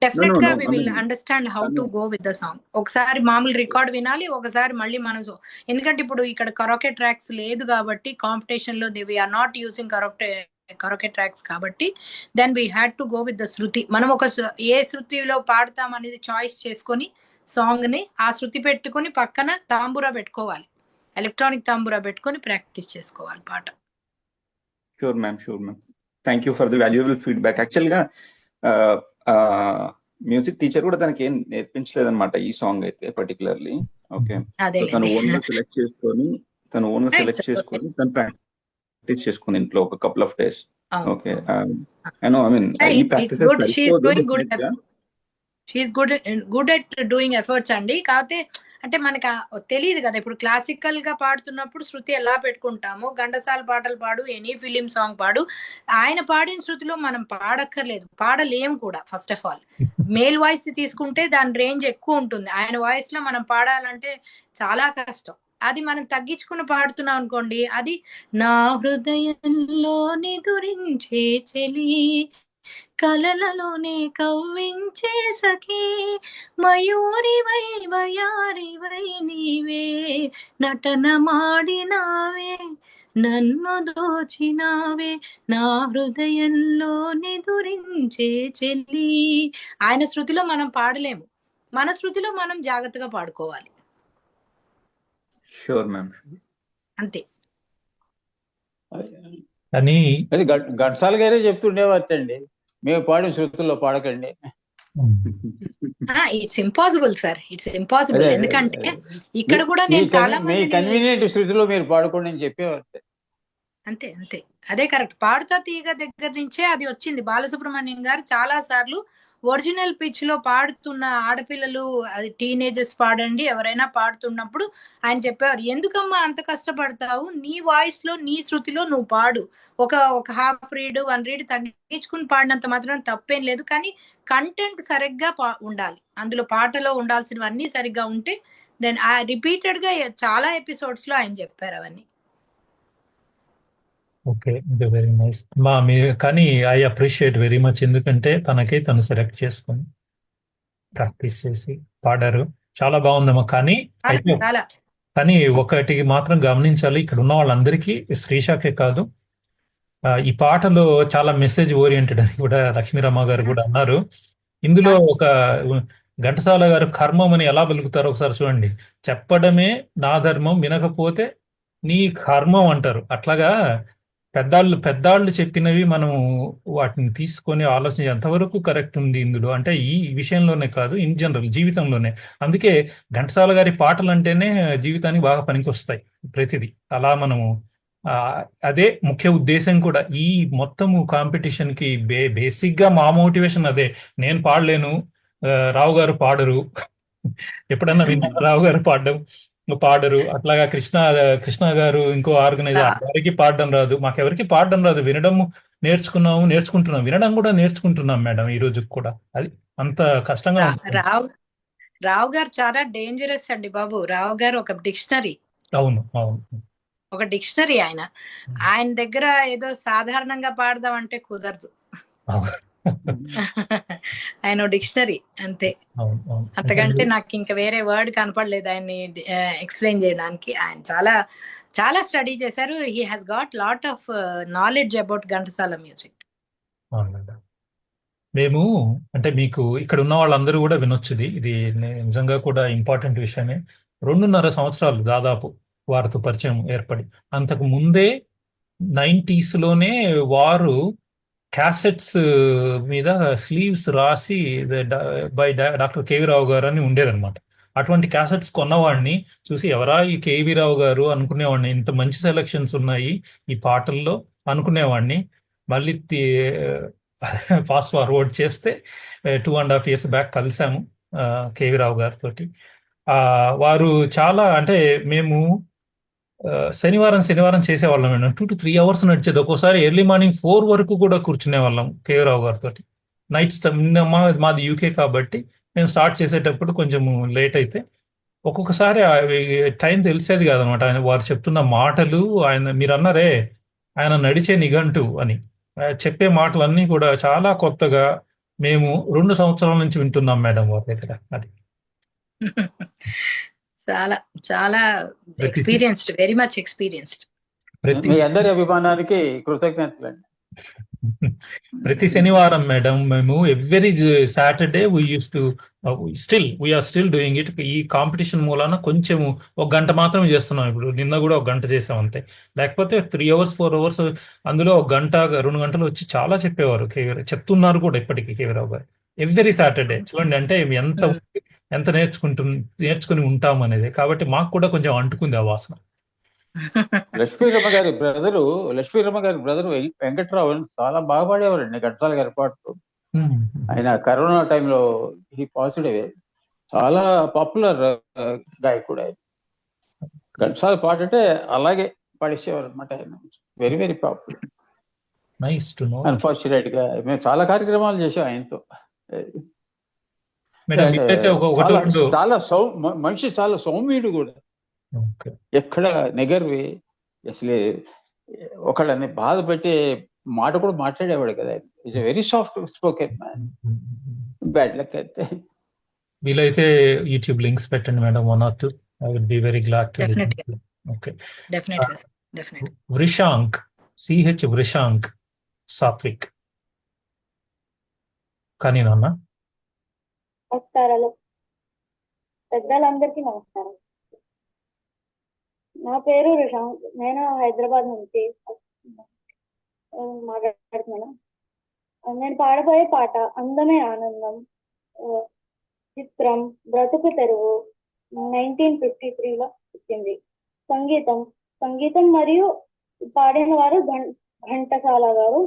S5: డెఫినెట్ గా we will understand how to go with the song. ఒకసారి మామూలు రికార్డ్ వినాలి, ఒకసారి మళ్ళీ మనం ఎందుకంటే ఇప్పుడు ఇక్కడ కరోకే ట్రాక్స్ లేదు కాబట్టి కాంపిటీషన్ లో we are not using karaoke tracks కాబట్టి then we had to go with the shruti. మనం ఏ శృతిలో పాడతాం అనేది చాయిస్ చేసుకొని సాంగ్ ని ఆ శృతి పెట్టుకుని పక్కన తాంబూరా పెట్టుకోవాలి, ఎలక్ట్రానిక్ తాంబూరా పెట్టుకొని ప్రాక్టీస్ చేసుకోవాలి పాట.
S10: Sure ma'am. Thank you for the valuable feedback. యాక్చువల్గా మ్యూజిక్ టీచర్ కూడా తనకి ఏం నేర్పించలేదన్నమాట ఈ సాంగ్ అయితే పర్టికులర్లీ. ఓకే, తను ఓన్గా సెలెక్ట్ చేసుకొని తను ప్రాక్టీస్ చేసుకుంది ఇంట్లో ఒక కపుల్ ఆఫ్ డేస్. ఓకే, ఈ practice
S5: she is good at doing efforts అండి. కాకపోతే అంటే మనకు తెలియదు కదా, ఇప్పుడు క్లాసికల్ గా పాడుతున్నప్పుడు శృతి ఎలా పెట్టుకుంటామో, ఘంటసాల పాటలు పాడు, ఎనీ ఫిలిం సాంగ్ పాడు, ఆయన పాడిన శృతిలో మనం పాడక్కర్లేదు, పాడలేము కూడా. First of all male voice తీసుకుంటే దాని రేంజ్ ఎక్కువ ఉంటుంది, ఆయన వాయిస్ లో మనం పాడాలంటే చాలా కష్టం. అది మనం తగ్గించుకుని పాడుతున్నాం అనుకోండి, అది నా హృదయంలో నిదురించే చెలి కలలలోనే కవ్వించే సఖీ మయూరివై వయారివై నీవే నటన మాడినావే నన్ను దోచినావే నా హృదయంలో నిదురించే చెల్లి. ఆయన శృతిలో మనం పాడలేము, మన శృతిలో మనం జాగ్రత్తగా పాడుకోవాలి.
S10: షూర్ మ్యామ్,
S5: అంతే.
S1: అని
S3: అది ఘంటసాల గారే చెప్తుండేవారండి, మేము పాడే శృతుల్లో పాడకండి.
S5: It's impossible sir, it's impossible. ఎందుకంటే ఇక్కడ కూడా నేను చాలా మంది
S3: కన్వీనియంట్ శృతిలో మీరు పాడుకోండి అని చెప్పేవారు.
S5: అంతే. అదే కరెక్ట్. పాడుతా తీగ దగ్గర నుంచే అది వచ్చింది. బాలసుబ్రహ్మణ్యం గారు చాలా సార్లు ఒరిజినల్ పిచ్ లో పాడుతున్న ఆడపిల్లలు, అది టీనేజర్స్ పాడండి, ఎవరైనా పాడుతున్నప్పుడు ఆయన చెప్పేవారు, ఎందుకమ్మా అంత కష్టపడతావు, నీ వాయిస్ లో నీ శృతిలో నువ్వు పాడు, ఒక హాఫ్ రీడ్ 1 రీడ్ తగ్గించుకుని పాడినంత మాత్రం తప్పేం లేదు, కానీ కంటెంట్ సరిగ్గా ఉండాలి, అందులో పాటలో ఉండాల్సినవన్నీ సరిగ్గా ఉంటే దెన్ రిపీటెడ్ గా చాలా ఎపిసోడ్స్ లో ఆయన చెప్పారు అవన్నీ.
S1: ఓకే, వెరీ నైస్ మా మీ కానీ ఐ అప్రిషియేట్ వెరీ మచ్, ఎందుకంటే తను సెలెక్ట్ చేసుకొని ప్రాక్టీస్ చేసి పాడారు, చాలా బాగుందమ్మా. కానీ అయితే
S5: చాలా
S1: కానీ ఒకటి మాత్రం గమనించాలి, ఇక్కడ ఉన్న వాళ్ళందరికీ, శ్రీషాకే కాదు, ఈ పాటలో చాలా మెసేజ్ ఓరియంటెడ్ అని కూడా లక్ష్మీరమ్మ గారు కూడా అన్నారు. ఇందులో ఒక ఘంటసాల గారు కర్మం అని ఎలా పలుకుతారో ఒకసారి చూడండి. చెప్పడమే నా ధర్మం, వినకపోతే నీ కర్మం అంటారు. అట్లాగా పెద్దాళ్ళు చెప్పినవి మనం వాటిని తీసుకొని ఆలోచించి ఎంతవరకు కరెక్ట్ ఉంది ఇందులో, అంటే ఈ విషయంలోనే కాదు, ఇన్ జనరల్ జీవితంలోనే. అందుకే ఘంటసాల గారి పాటలు అంటేనే జీవితానికి బాగా పనికొస్తాయి ప్రతిదీ. అలా మనము అదే ముఖ్య ఉద్దేశం కూడా. ఈ మొత్తము కాంపిటీషన్ కి బేసిక్ గా మా మోటివేషన్ అదే. నేను పాడలేను, రావు గారు పాడరు, ఎప్పుడన్నా విన్నా రావు గారు పాడరు, అట్లాగా కృష్ణ గారు ఇంకో ఆర్గనైజర్, వారికి పాడడం రాదు, మాకెవరికి పాడడం రాదు, నేర్చుకుంటున్నాం, వినడం కూడా నేర్చుకుంటున్నాం మేడం ఈ రోజు కూడా. అది అంత కష్టంగా ఉంటుంది.
S5: రావు గారు చాలా డేంజరస్ అండి బాబు. రావు గారు ఒక డిక్షనరీ.
S1: అవును,
S5: ఒక డిక్షనరీ. ఆయన దగ్గర ఏదో సాధారణంగా పాడదామంటే కుదరదు. ఆయన డిక్షనరీ అంతే. అంతకంటే నాకు ఇంకా వేరే వర్డ్ కనపడలేదు ఆయన్ని ఎక్స్ప్లెయిన్ చేయడానికి. ఆయన చాలా చాలా స్టడీ చేశారు. He has got lot of knowledge about Ghantasala music.
S1: మేము అంటే మీకు ఇక్కడ ఉన్న వాళ్ళందరూ కూడా వినొచ్చుది, ఇది నిజంగా కూడా ఇంపార్టెంట్ విషయమే. 2.5 సంవత్సరాలు దాదాపు వారితో పరిచయం ఏర్పడి, అంతకు ముందే 90s లోనే వారు క్యాసెట్స్ మీద స్లీవ్స్ రాసి బై డాక్టర్ కేవీ రావు గారు అని ఉండేదన్నమాట. అటువంటి క్యాసెట్స్ కొన్నవాడిని చూసి, ఎవరా ఈ కేవీ రావు గారు అనుకునేవాడిని, ఇంత మంచి సెలక్షన్స్ ఉన్నాయి ఈ పాటల్లో అనుకునేవాడిని. మళ్ళీ ఫాస్ట్ ఫార్వర్డ్ చేస్తే 2.5 years బ్యాక్ కలిసాము కేవీ రావు గారితో. వారు చాలా, అంటే మేము శనివారం చేసేవాళ్ళం మేడం. 2 to 3 hours నడిచేది. ఒక్కోసారి ఎర్లీ మార్నింగ్ 4 వరకు కూడా కూర్చునే వాళ్ళం కేవీ రావు గారితో. నైట్స్ మాది యూకే కాబట్టి మేము స్టార్ట్ చేసేటప్పుడు కొంచెం లేట్ అయితే ఒక్కొక్కసారి టైం తెలిసేది కాదనమాట. వారు చెప్తున్న మాటలు, మీరు అన్నారే ఆయన నడిచే నిఘంటు అని, చెప్పే మాటలన్నీ కూడా చాలా కొత్తగా మేము 2 సంవత్సరాల నుంచి వింటున్నాం మేడం వారి దగ్గర. అది
S5: చాలా చాలా ఎక్స్పీరియన్స్డ్, వెరీ మచ్ ఎక్స్పీరియన్స్డ్.
S3: మీ అందరి అభిమానానికి కృతజ్ఞతలు.
S1: ప్రతి శనివారం మేడం మేము every Saturday we are still doing it. ఈ కాంపిటీషన్ మూలాన కొంచెము 1 గంట మాత్రమే చేస్తున్నాం ఇప్పుడు. నిన్న కూడా 1 గంట చేసాం అంతే. లేకపోతే 3 hours 4 hours, అందులో 1 గంట 2 గంటలు వచ్చి చాలా చెప్పేవారు. చెప్తున్నారు కూడా ఇప్పటికీ కేవీ రావు గారు ఎవ్రీ సాటర్డే. చూడండి అంటే ఎంత నేర్చుకుని ఉంటాం అనేది. కాబట్టి మాకు కూడా కొంచెం అంటుకుంది ఆ వాసన.
S3: లక్ష్మీరమ్మ గారి బ్రదరు వెంకట్రావు చాలా బాగా పాడేవారండి ఘంటసాల గారి పాటలు. ఆయన కరోనా టైంలో ఈ పాజిటివ్ చాలా పాపులర్ గాయకుడు ఆయన. ఘంటసాల పాట అంటే అలాగే పాడేసేవారు అనమాట. ఆయన వెరీ వెరీ పాపులర్. అన్ఫార్చునేట్ గా మేము చాలా కార్యక్రమాలు చేసాం ఆయనతో. చాలా మనిషి చాలా సౌమ్యుడు కూడా, ఎక్కడ నెగర్వి, అసలు ఒకళ్ళని బాధ పెట్టే మాట కూడా మాట్లాడేవాడు కదా. It's very soft spoken man. Bad luck అయితే.
S1: వీలైతే యూట్యూబ్ లింక్స్ పెట్టండి madam, 1 or 2. I would be very glad to. Okay.
S5: Definitely.
S1: Vrushank, CH Vrushank Satvik. కానీ నాన్న
S11: నమస్కారాలు పెద్దలందరికీ నమస్కారం. నా పేరు రిషాంక్. నేను హైదరాబాద్ నుంచి మాట్లాడుతున్నాను. నేను పాడబోయే పాట అందమే ఆనందం, చిత్రం బ్రతుకు తెరువు, 1953లో వచ్చింది. సంగీతం మరియు పాడిన వారు ఘంటసాల గారు,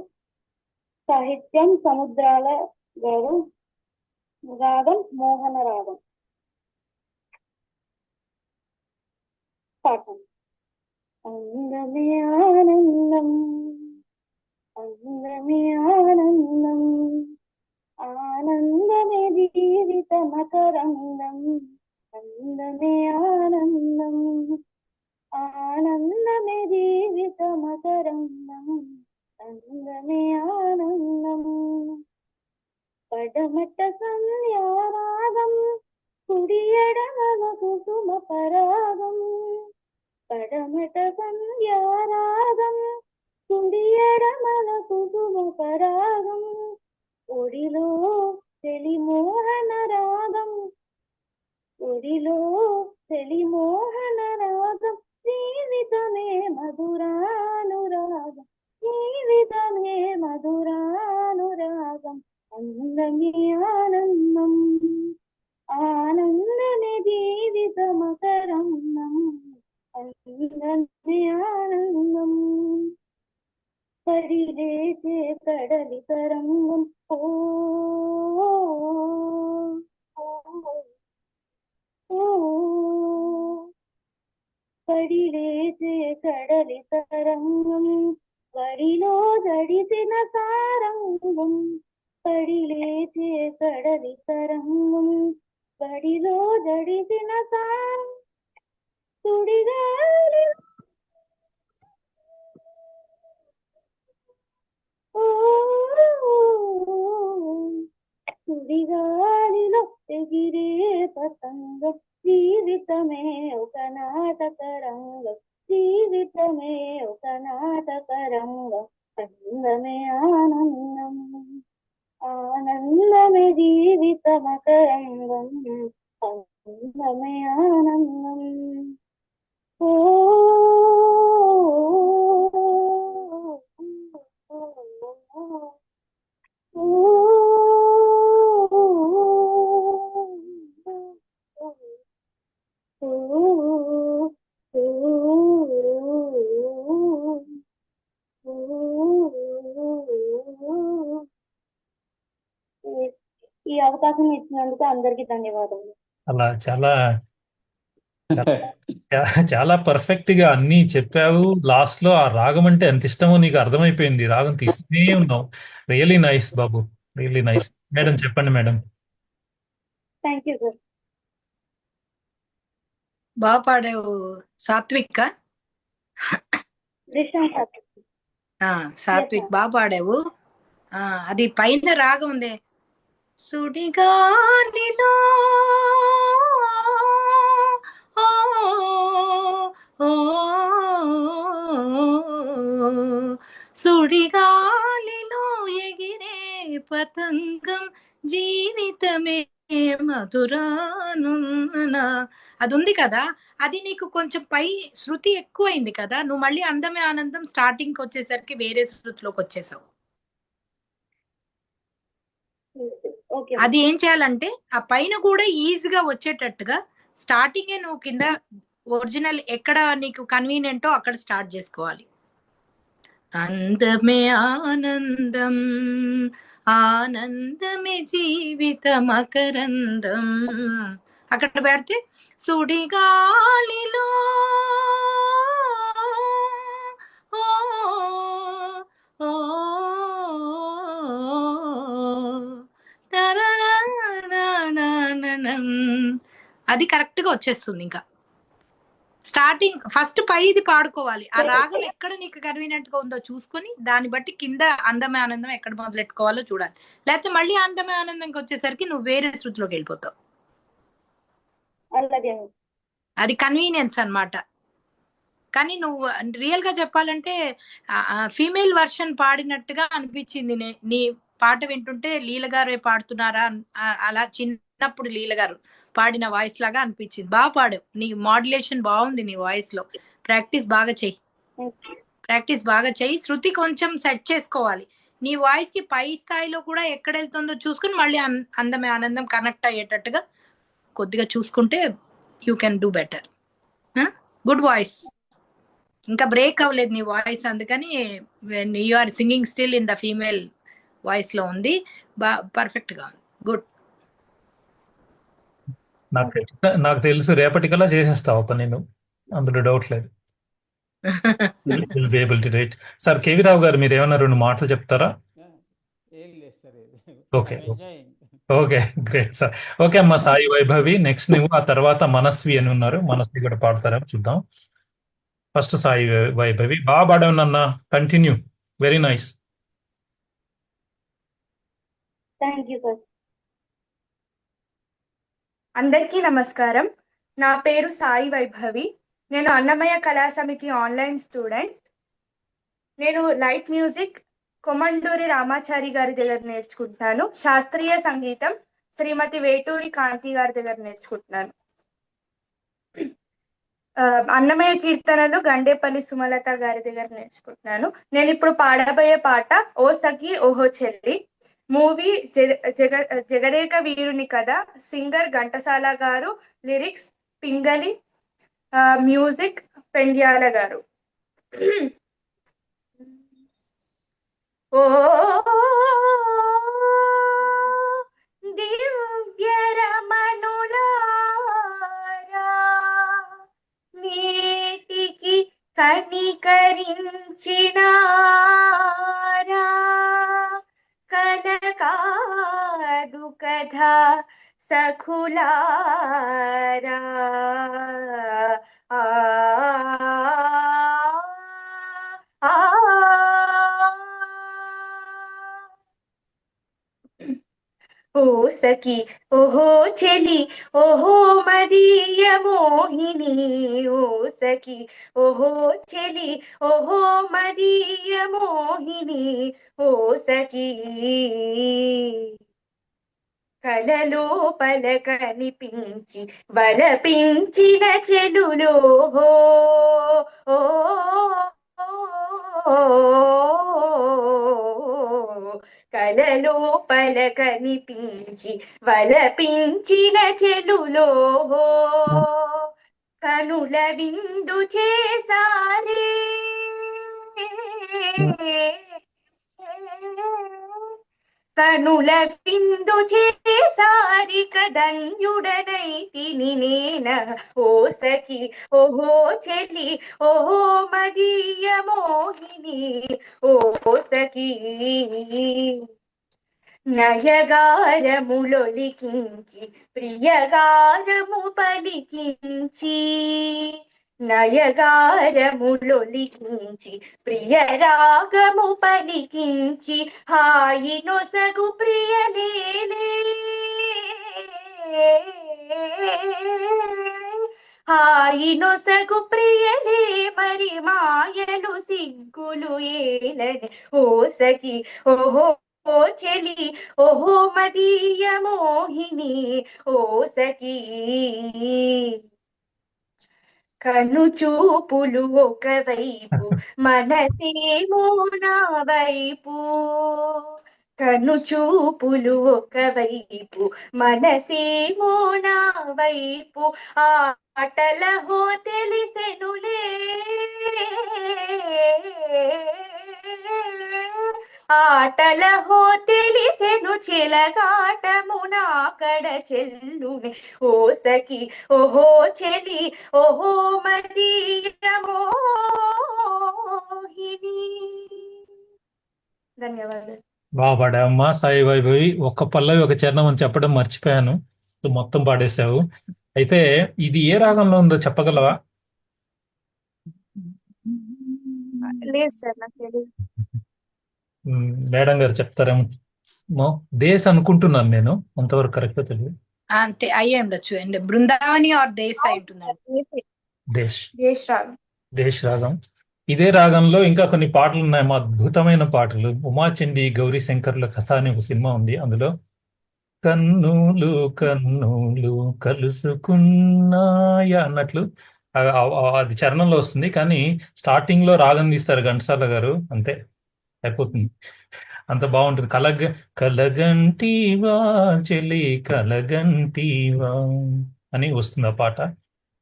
S11: సాహిత్యం సముద్రాల గారు, రాగం మోహన రాగం. పాఠం. అందమే ఆనందం, అందమే ఆనందం, ఆనందమే జీవిత మకరందం, అందమే ఆనందం, ఆనందమే జీవిత మకరందం, అందమే ఆనందం. పడమట సంధ్యారాగం, కుడి ఎడమల కుసుమ పరాగం, పడమట సంధ్యారాగం, కుడి ఎడమల కుసుమ పరాగం, ఒడిలో తెలిమోహన రాగం, ఒడిలో తెలిమోహన రాగం, జీవితమే మధురానురాగం, జీవితమే మధురానురాగం, అందమే ఆనందం, ఆనందమే జీవిత మకరందం, అందమే ఆనందం. పరిలేచే కడలి తరంగం, ఓ పడిలేచే కడలి తరంగం, వడిలో జడిసిన సారంగం, పడిలేచే కడలి తరంగం, వడిలో జడిసిన సారం, సుడిగాలి సుడిగాలిలో ఎగిరే పతంగం, జీవితమే ఒక నాటక రంగం, జీవితమే ఒక నాటక రంగం, అందమే ఆనందం, ఆనందమే జీవిత మకరంగం, అందమే ఆనందం. ఓ ఈ అవకాశం ఇచ్చినందుకు అందరికీ ధన్యవాదాలు.
S1: అలా చాలా చాలా పర్ఫెక్ట్ గా అన్ని చెప్పావు. లాస్ట్ లో ఆ రాగం అంటే ఎంత ఇష్టమో నీకు అర్థమైపోయింది. రాగం తీస్తూనే ఉన్నావు. రియలీ నైస్ బాబు, రియలీ నైస్. మేడం చెప్పండి మేడం.
S11: Thank you sir.
S5: బాగా పాడావు సాత్విక్. సాత్విక్ బాగా పాడావు. అది పైన రాగం ఉంది, సుడిగాలిలో సుడిగాలిలో ఎగిరే పతంగం, జీవితమే మధురానున్న, అది ఉంది కదా. అది నీకు కొంచెం పై శృతి ఎక్కువైంది కదా, నువ్వు మళ్ళీ అందమే ఆనందం స్టార్టింగ్ వచ్చేసరికి వేరే శృతిలోకి వచ్చేసావు. అది ఏం చేయాలంటే ఆ పైన కూడా ఈజీగా వచ్చేటట్టుగా స్టార్టింగే నువ్వు కింద ఒరిజినల్ ఎక్కడ నీకు కన్వీనియంటో అక్కడ స్టార్ట్ చేసుకోవాలి. అందమే ఆనందం, ఆనందమే జీవిత మకరందం, అక్కడ పెడితే సుడిగాలిలో అది కరెక్ట్ గా వచ్చేస్తుంది. ఇంకా స్టార్టింగ్ ఫస్ట్ పైది పాడుకోవాలి. ఆ రాగం ఎక్కడ నీకు కన్వీనియంట్ గా ఉందో చూసుకొని దాన్ని బట్టి కింద అందమే ఆనందం ఎక్కడ మొదలెట్టుకోవాలో చూడాలి. లేకపోతే మళ్ళీ అందమే ఆనందంకి వచ్చేసరికి నువ్వు వేరే శృతిలోకి వెళ్ళిపోతావు. అది కన్వీనియన్స్ అన్నమాట. కానీ నువ్వు రియల్ గా చెప్పాలంటే ఫీమేల్ వర్షన్ పాడినట్టుగా అనిపించింది. నీ పాట వింటుంటే లీల గారే పాడుతున్నారా, అలా చిన్నప్పుడు లీల గారు పాడిన వాయిస్ లాగా అనిపించింది. బాగా పాడావు. నీ మాడ్యులేషన్ బాగుంది నీ వాయిస్ లో. ప్రాక్టీస్ బాగా చెయ్యి. శృతి కొంచెం సెట్ చేసుకోవాలి. నీ వాయిస్ కి పై స్థాయిలో కూడా ఎక్కడ వెళ్తుందో చూసుకుని మళ్ళీ అందమే ఆనందం కనెక్ట్ అయ్యేటట్టుగా కొద్దిగా చూసుకుంటే you can do better. Good voice. ఇంకా బ్రేక్ అవ్వలేదు నీ వాయిస్, అందుకని you are singing still in the female voice లో ఉంది, పర్ఫెక్ట్ గా ఉంది, గుడ్.
S1: నాకు తెలుసు రేపటికల్లా చేసేస్తావు పని, నేను అందులో డౌట్ లేదు. Able to write. Sir K V Rao garu, మీరు ఏమన్నా 2 మాటలు చెప్తారా?
S3: ఏం లేదు sir,
S1: okay okay great sir. Okay అమ్మా సాయి వైభవి, నెక్స్ట్ నువ్వు, ఆ తర్వాత మనస్వి అని ఉన్నారు, మనస్వి కూడా పాడతారేమో చూద్దాం. ఫస్ట్ సాయి వైభవి. బాగా పాడావు నాన్న, continue, very nice.
S11: Thank you sir.
S12: అందరికీ నమస్కారం. నా పేరు సాయి వైభవి. నేను అన్నమయ్య కళా సమితి ఆన్లైన్ స్టూడెంట్. నేను లైట్ మ్యూజిక్ కొమండూరి రామాచారి గారి దగ్గర నేర్చుకుంటున్నాను. శాస్త్రీయ సంగీతం శ్రీమతి వేటూరి కాంతి గారి దగ్గర నేర్చుకుంటున్నాను. అన్నమయ్య కీర్తనలు గండేపల్లి సుమలత గారి దగ్గర నేర్చుకుంటున్నాను. నేను ఇప్పుడు పాడబోయే పాట ఓ సఖి ఓహో చెల్లి. మూవీ జగదేక వీరుని కథ. సింగర్ ఘంటసాల గారు, లిరిక్స్ పింగళి, మ్యూజిక్ పెండ్యాల గారు. ఓ దివ్య రమణులారా, నేటికి కనికరించినారా, కనకాదు కథ సఖులారా. ఓ సఖి ఓహో చెలి ఓహో మదీయ మోహిని. ఓ సఖి ఓహో చెలి ఓహో మదీయ మోహిని. ఓ సఖి కలలోపల కనిపించి వలపించిన చెలులో కలలోపల కనిపించి వలపించిన చెలులో కనుల విందు చేసారే. కనుల విందు చేసారి కదన్యుడనైతిని నేన. ఓ సఖి ఓహో చెలి ఓహో మదీయ మోహిని. ఓ సఖి నయగారములొలికించి ప్రియగారము పలికించి. నయగారములొలికించి ప్రియరాగము పలికించి. హాయి నొసగు ప్రియలేలే. హాయి నొసగు ప్రియలే మరి మాయలు సిగ్గులు ఏలని. ఓ సఖి ఓహో ఓ చెలి ఓహో మదీయ మోహిని. ఓ సఖి కను చూపులు ఒకవైపు మనసేమో నా వైపు. కను చూపులు ఒకవైపు మనసేమో నా వైపు. ఆటలహో తెలిసెనులే. ఆటలహో తెలిసెను చెలగాటము నాకడ చెల్లునే. ఓ సఖి ఓహో చెలి ఓహో మదీయ మోహిని. ధన్యవాదాలు.
S1: బాగా పాడావమ్మా సాయి వైభవి. ఒక్క పల్లవి ఒక చరణం అని చెప్పడం మర్చిపోయాను, మొత్తం పాడేశావు. అయితే ఇది ఏ రాగంలో ఉందో చెప్పగలవా?
S12: లేదు సార్, నాకు తెలియదు.
S1: మేడం గారు చెప్తారేమో. దేశ్ అనుకుంటున్నాను నేను, అంతవరకు కరెక్ట్ తెలియదు.
S5: అంతే అయ్యే ఉండొచ్చు అండి. బృందావని ఆర్ దేశ్ అయి ఉంటుందండి.
S1: దేశ్
S12: రాగం.
S1: దేశ్ రాగం. ఇదే రాగంలో ఇంకా కొన్ని పాటలు ఉన్నాయి, మా అద్భుతమైన పాటలు. ఉమాచండి గౌరీ శంకర్ల కథ అని ఒక సినిమా ఉంది, అందులో కన్నులు కన్నులు కలుసుకున్నాయా అన్నట్లు అది చరణంలో వస్తుంది, కానీ స్టార్టింగ్ లో రాగం తీస్తారు ఘంటసాల గారు, అంతే అయిపోతుంది. అంత బాగుంటుంది. కలగంటివా చెలి కలగంటివా అని వస్తుంది ఆ పాట.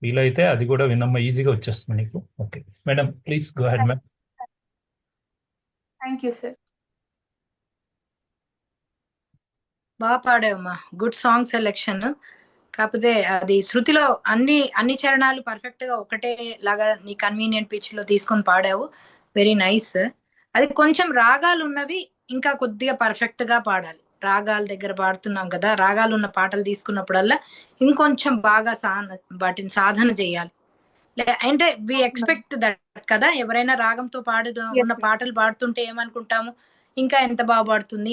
S1: వీలైతే అది కూడా వినమ్మా, ఈజీగా వచ్చేస్తుంది నీకు. Okay madam, please go head ma'am.
S12: Thank you sir.
S5: బాగా పాడావమ్మా, గుడ్ సాంగ్ సెలెక్షన్. కాకపోతే అది శృతిలో అన్ని చరణాలు పర్ఫెక్ట్ గా ఒకటే లాగా నీ కన్వీనియంట్ పిచ్ లో తీసుకొని పాడావు. Very nice. అది కొంచెం రాగాలు ఉన్నవి ఇంకా కొద్దిగా పర్ఫెక్ట్ గా పాడాలి. రాగాల దగ్గర పాడుతున్నాం కదా, రాగాలు ఉన్న పాటలు తీసుకున్నప్పుడల్లా ఇంకొంచెం బాగా వాటిని సాధన చేయాలి. అంటే వి ఎక్స్పెక్ట్ దట్ కదా, ఎవరైనా రాగంతో ఉన్న పాటలు పాడుతుంటే ఏమనుకుంటాము, ఇంకా ఎంత బాగా పాడుతుంది,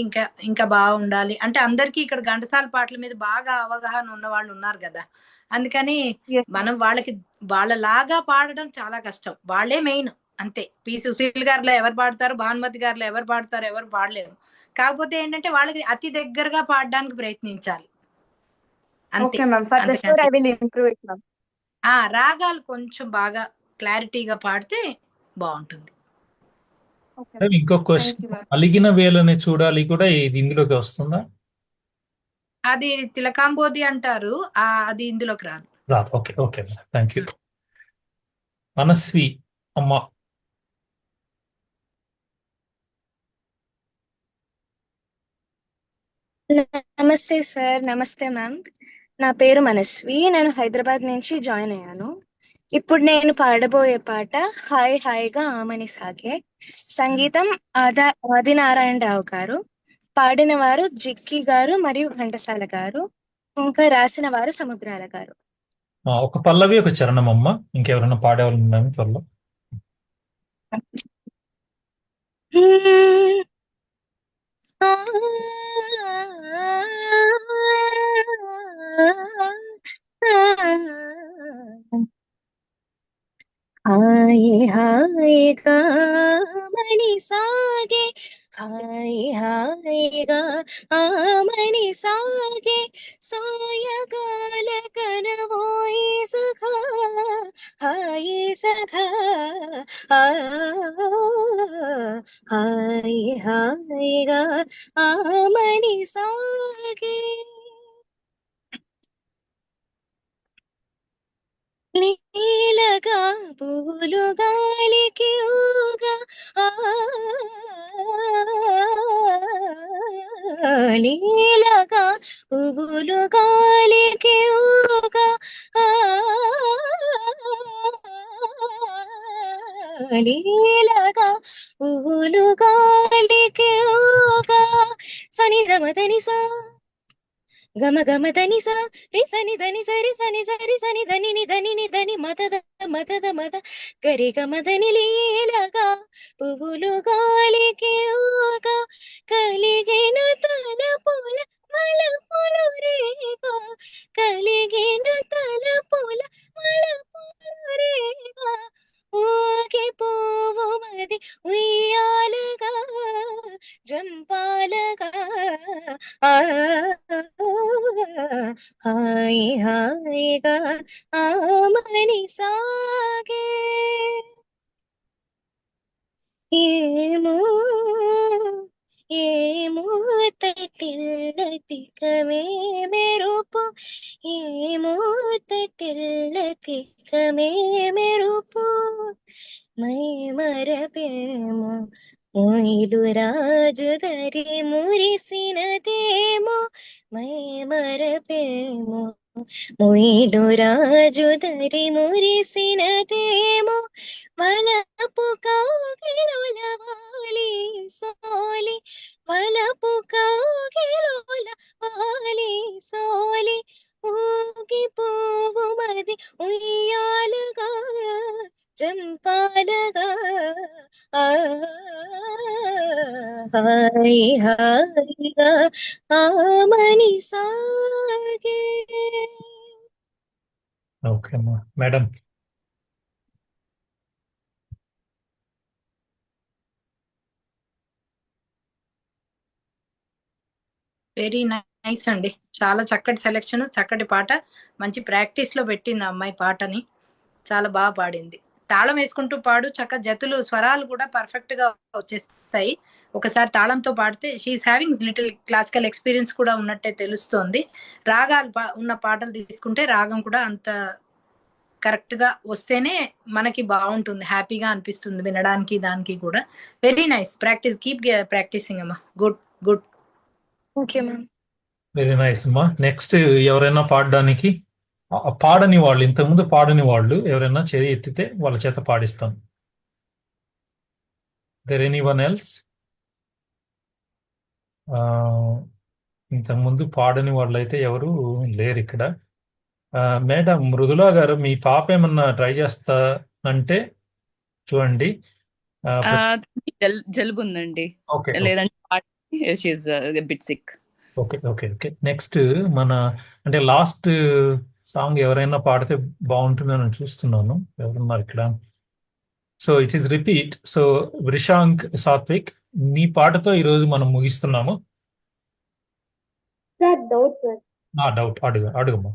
S5: ఇంకా బాగా ఉండాలి అంటే. అందరికీ ఇక్కడ ఘంటసాల పాటల మీద బాగా అవగాహన ఉన్న వాళ్ళు ఉన్నారు కదా, అందుకని మనం వాళ్ళలాగా పాడడం చాలా కష్టం. వాళ్ళే మెయిన్ అంతే. పి సుశీల్ గారిలో ఎవరు పాడతారు, భానుమతి గారిలో ఎవరు పాడతారు, ఎవరు పాడలేరు. కాకపోతే ఏంటంటే వాళ్ళకి అతి దగ్గరగా పాడడానికి ప్రయత్నించాలి అంతే. రాగాలు కొంచెం బాగా క్లారిటీగా పాడితే బాగుంటుంది.
S1: ఇంకో క్వశ్చన్, అలిగిన వేలని చూడాలి కూడా ఇది ఇందులోకి వస్తుందా?
S5: అది తిలకాంబోది అంటారు, అది ఇందులోకి రాదు.
S1: Okay okay, thank you. Manasvi అమ్మ.
S13: నమస్తే సార్. నమస్తే మ్యామ్. నా పేరు మనస్వి, నేను హైదరాబాద్ నుంచి జాయిన్ అయ్యాను. ఇప్పుడు నేను పాడబోయే పాట హాయ్ హాయిగా ఆమని సాగే. సంగీతం ఆదినారాయణరావు గారు, పాడిన వారు జిక్కి గారు మరియు ఘంటసాల గారు, ఇంకా రాసిన వారు సముద్రాల గారు.
S1: ఒక పల్లవి ఒక చరణం అమ్మ, ఇంకెవరైనా పాడేవాళ్ళు ఉన్నాము త్వరలో.
S13: హాయ్ హాయిగా ఆమని సాగే, హాయ్ హాయిగా ఆమని సాగే, సాయగాల కనవోయి సఖా, హాయ్ సఖా, హాయ్ హాయిగా ఆమని సాగే. నీలగా పూలు గాలికి ఊగా, నీలగా పూలు గాలికి ఊగా, నీలగా పూలు గాలికి ఊగా. సని గమదని సా గమ గమ దని సా రి సని దని సరి సని సరి సని దని ని దని ని దని మదద మదద మద గరి గమ దని. లీలగా పువ్వులు గాలికి ఊగా, కలిగిన తలపుల మలపులు రేగా, కలిగిన తలపుల మలపులు రేగా, ఊగి పువ్వు మది ఉయ్యాలగా జంపాలగా, హాయ్ హాయిగా ఆమని సాగే. ఏమో ఏమో తటిల్లతికమే మెరుపు, ఏమో తటిల్లతికమే మెరుపు, మై మరపేమో మొయిలు రాజుదరి మురిసినదేమో, మై మరపేమో మొయిలు రాజుదరి మురిసినదేమో, వలపు కౌగిలుల వాలి సోలి, వలపు కౌగిలుల వాలి సోలి, ఊగి పువ్వు మది ఉయ్యాలగా జంపాలగా, హాయ్ హాయిగా ఆమని సాగే.
S1: ఓకే అమ్మా. మేడం.
S5: వెరీ నైస్ అండి, చాలా చక్కటి సెలెక్షన్, చక్కటి పాట. మంచి ప్రాక్టీస్ లో పెట్టింది ఆ అమ్మాయి పాటని, చాలా బాగా పాడింది. తాళం వేసుకుంటూ పాడు, చక్క జతులు స్వరాలు కూడా పర్ఫెక్ట్ గా వచ్చేస్తాయి. ఒకసారి తాళంతో పాడితే she is having little classical experience కూడా ఉన్నట్టే తెలుస్తోంది. రాగాలు ఉన్న పాటలు తీసుకుంటే రాగం కూడా అంత కరెక్ట్ గా వస్తేనే మనకి బాగుంటుంది, హ్యాపీగా అనిపిస్తుంది వినడానికి, దానికి కూడా. Very nice practice, keep practicing అమ్మా. Good good.
S13: Okay ma'am.
S1: Very nice అమ్మా. నెక్స్ట్ ఎవరైనా పాడడానికి పాడని వాళ్ళు, ఇంతకుముందు పాడని వాళ్ళు ఎవరైనా చేయి ఎత్తితే వాళ్ళ చేత పాడిస్తాం. There anyone else? ఇంతకుముందు పాడని వాళ్ళు అయితే ఎవరు లేరు ఇక్కడ. మేడం మృదులా గారు, మీ పాప ఏమన్నా ట్రై చేస్తానంటే చూడండి.
S2: జలుబు ఉందండి,
S1: ఓకే
S2: లేదంటే she is bit sick.
S1: Okay okay okay. Next మన అంటే లాస్ట్ సాంగ్ ఎవరైనా పాడితే బాగుంటుందని చూస్తున్నాను. ఎవరున్నారు ఇక్కడ? So it is repeat. So Rishank, Satvik, నీ పాటతో ఈరోజు మనం ముగిస్తున్నాము.
S11: సార్ డౌట్ సార్,
S1: డౌట్ అడుగమ్మా.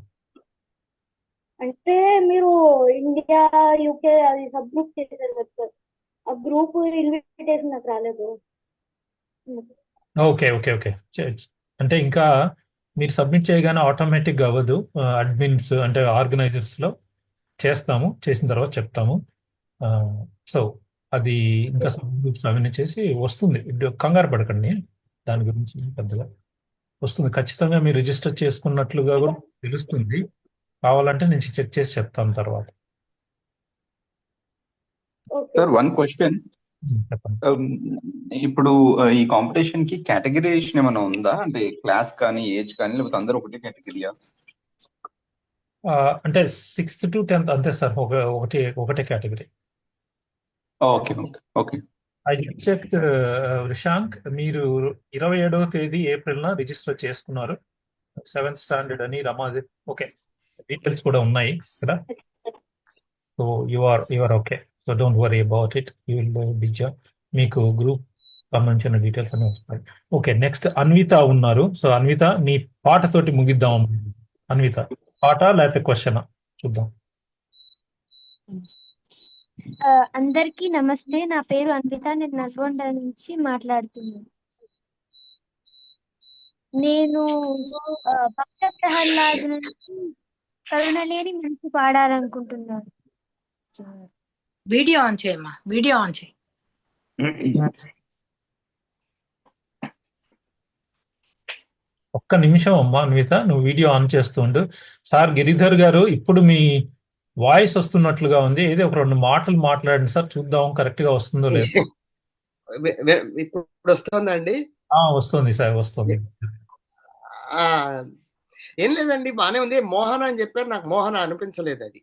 S11: అంటే మీరు ఇండియా యూకే అది సబ్ గ్రూప్ చేశారు కదా సార్, ఆ గ్రూప్ ఇన్విటేషన్ నాకు రాలేదు.
S1: Okay okay okay. అంటే ఇంకా మీరు సబ్మిట్ చేయగానే ఆటోమేటిక్గా అవ్వదు. అడ్మిన్స్ అంటే ఆర్గనైజర్స్లో చేస్తాము, చేసిన తర్వాత చెప్తాము. సో అది ఇంకా సబ్ గ్రూప్స్ అవన్నీ చేసి వస్తుంది. కంగారు పడకండి, దాని గురించి పెద్దగా వస్తుంది. ఖచ్చితంగా మీరు రిజిస్టర్ చేసుకున్నట్లుగా కూడా తెలుస్తుంది. కావాలంటే నేను చెక్ చేసి చెప్తాను తర్వాత.
S10: Sir one question.
S1: చెప్పండి.
S10: ఇప్పుడు ఈ కాంపిటీషన్ కి కేటగిరైజేషన్ ఏమైనా ఉందా? అంటే క్లాస్ కానీ ఏజ్ కానీ, లేకపోతే అందరూ ఒకటే కేటగిరీయా?
S1: అంటే 6th to 10th అంతే సార్, ఒకటే category.
S10: Okay okay okay.
S1: I check Rishank, మీరు 27వ తేదీ ఏప్రిల్న రిజిస్టర్ చేసుకున్నారు. 7th స్టాండర్డ్ అని రమాది. ఓకే, డీటెయిల్స్ కూడా ఉన్నాయి ఇక్కడ. So you are okay. So don't worry about it. You will be, మీకు గ్రూప్ సంబంధించిన డీటెయిల్స్ అన్నీ వస్తాయి. ఓకే, నెక్స్ట్ అన్విత ఉన్నారు. సో అన్విత, నీ పాటతోటి ముగిద్దాం. అన్విత, పాట లేకపోతే క్వశ్చన్ చూద్దాం.
S7: అందరికీ నమస్తే, నా పేరు అన్విత, నేను నల్గొండ నుంచి మాట్లాడుతున్నాను. నేను భక్త ప్రహ్లాద్ నుంచి కరుణలేని మనసు పాడాలనుకుంటున్నాను.
S5: వీడియో ఆన్ చేయమ్మా, వీడియో ఆన్ చేయి.
S1: ఒక్క నిమిషం అమ్మా అన్విత, నువ్వు వీడియో ఆన్ చేస్తుండు. సార్ గిరిధర్ గారు, ఇప్పుడు మీ వాయిస్ వస్తున్నట్లుగా ఉంది. ఏదో ఒక 2 మాటలు మాట్లాడండి సార్, చూద్దాం కరెక్ట్ గా వస్తుందో లేదో.
S14: ఇప్పుడు వస్తుందండి?
S1: వస్తుంది సార్, వస్తుంది.
S14: ఏం లేదండి, బానే ఉంది. మోహన అని చెప్పారు, నాకు మోహన అనిపించలేదు అది.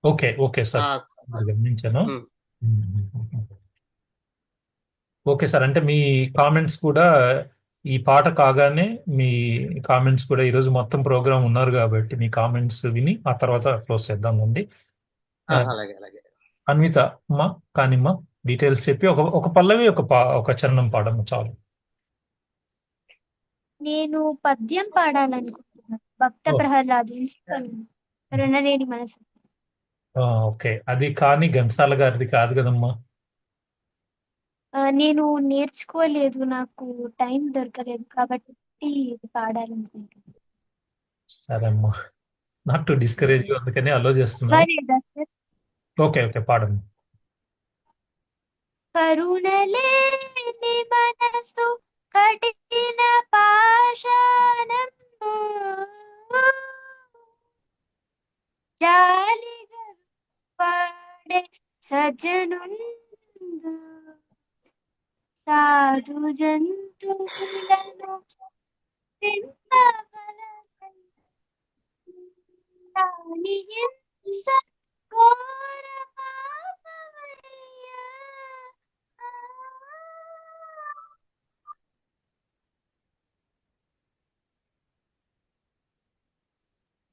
S1: ఓకే ఓకే సార్, గమనించాను. ఓకే సార్, అంటే మీ కామెంట్స్ కూడా ఈ పాట కాగానే మీ కామెంట్స్ కూడా ఈరోజు మొత్తం ప్రోగ్రామ్ ఉన్నారు కాబట్టి మీ కామెంట్స్ విని ఆ తర్వాత క్లోజ్ చేద్దాం అండి.
S14: అలాగే అలాగే.
S1: అన్విత అమ్మా, కానిమ్మా డీటెయిల్స్ చెప్పి ఒక పల్లవి ఒక చరణం పాడమ్మ చాలు.
S7: నేను పద్యం పాడాలనుకుంటున్నాను. భక్త ప్రహ్లాద్ కరుణలేని మనసు.
S1: ఓకే, అది కానీ ఘంటసాల గారిది కాదు కదమ్మా.
S7: నేను నేర్చుకోలేదు, నాకు టైం దొరకలేదు కాబట్టి ఇది పాడాలనుకుంటున్నాను.
S1: సరే అమ్మా, నాట్ టు డిస్కరేజ్, అందుకని అలో చేస్తున్నాను. Okay okay, పాడమ్మా.
S7: కరుణలేని మనసు కఠిన పాషాణం, జాలిగా పాడే సజ్జనుండు, సాధు జంతువులను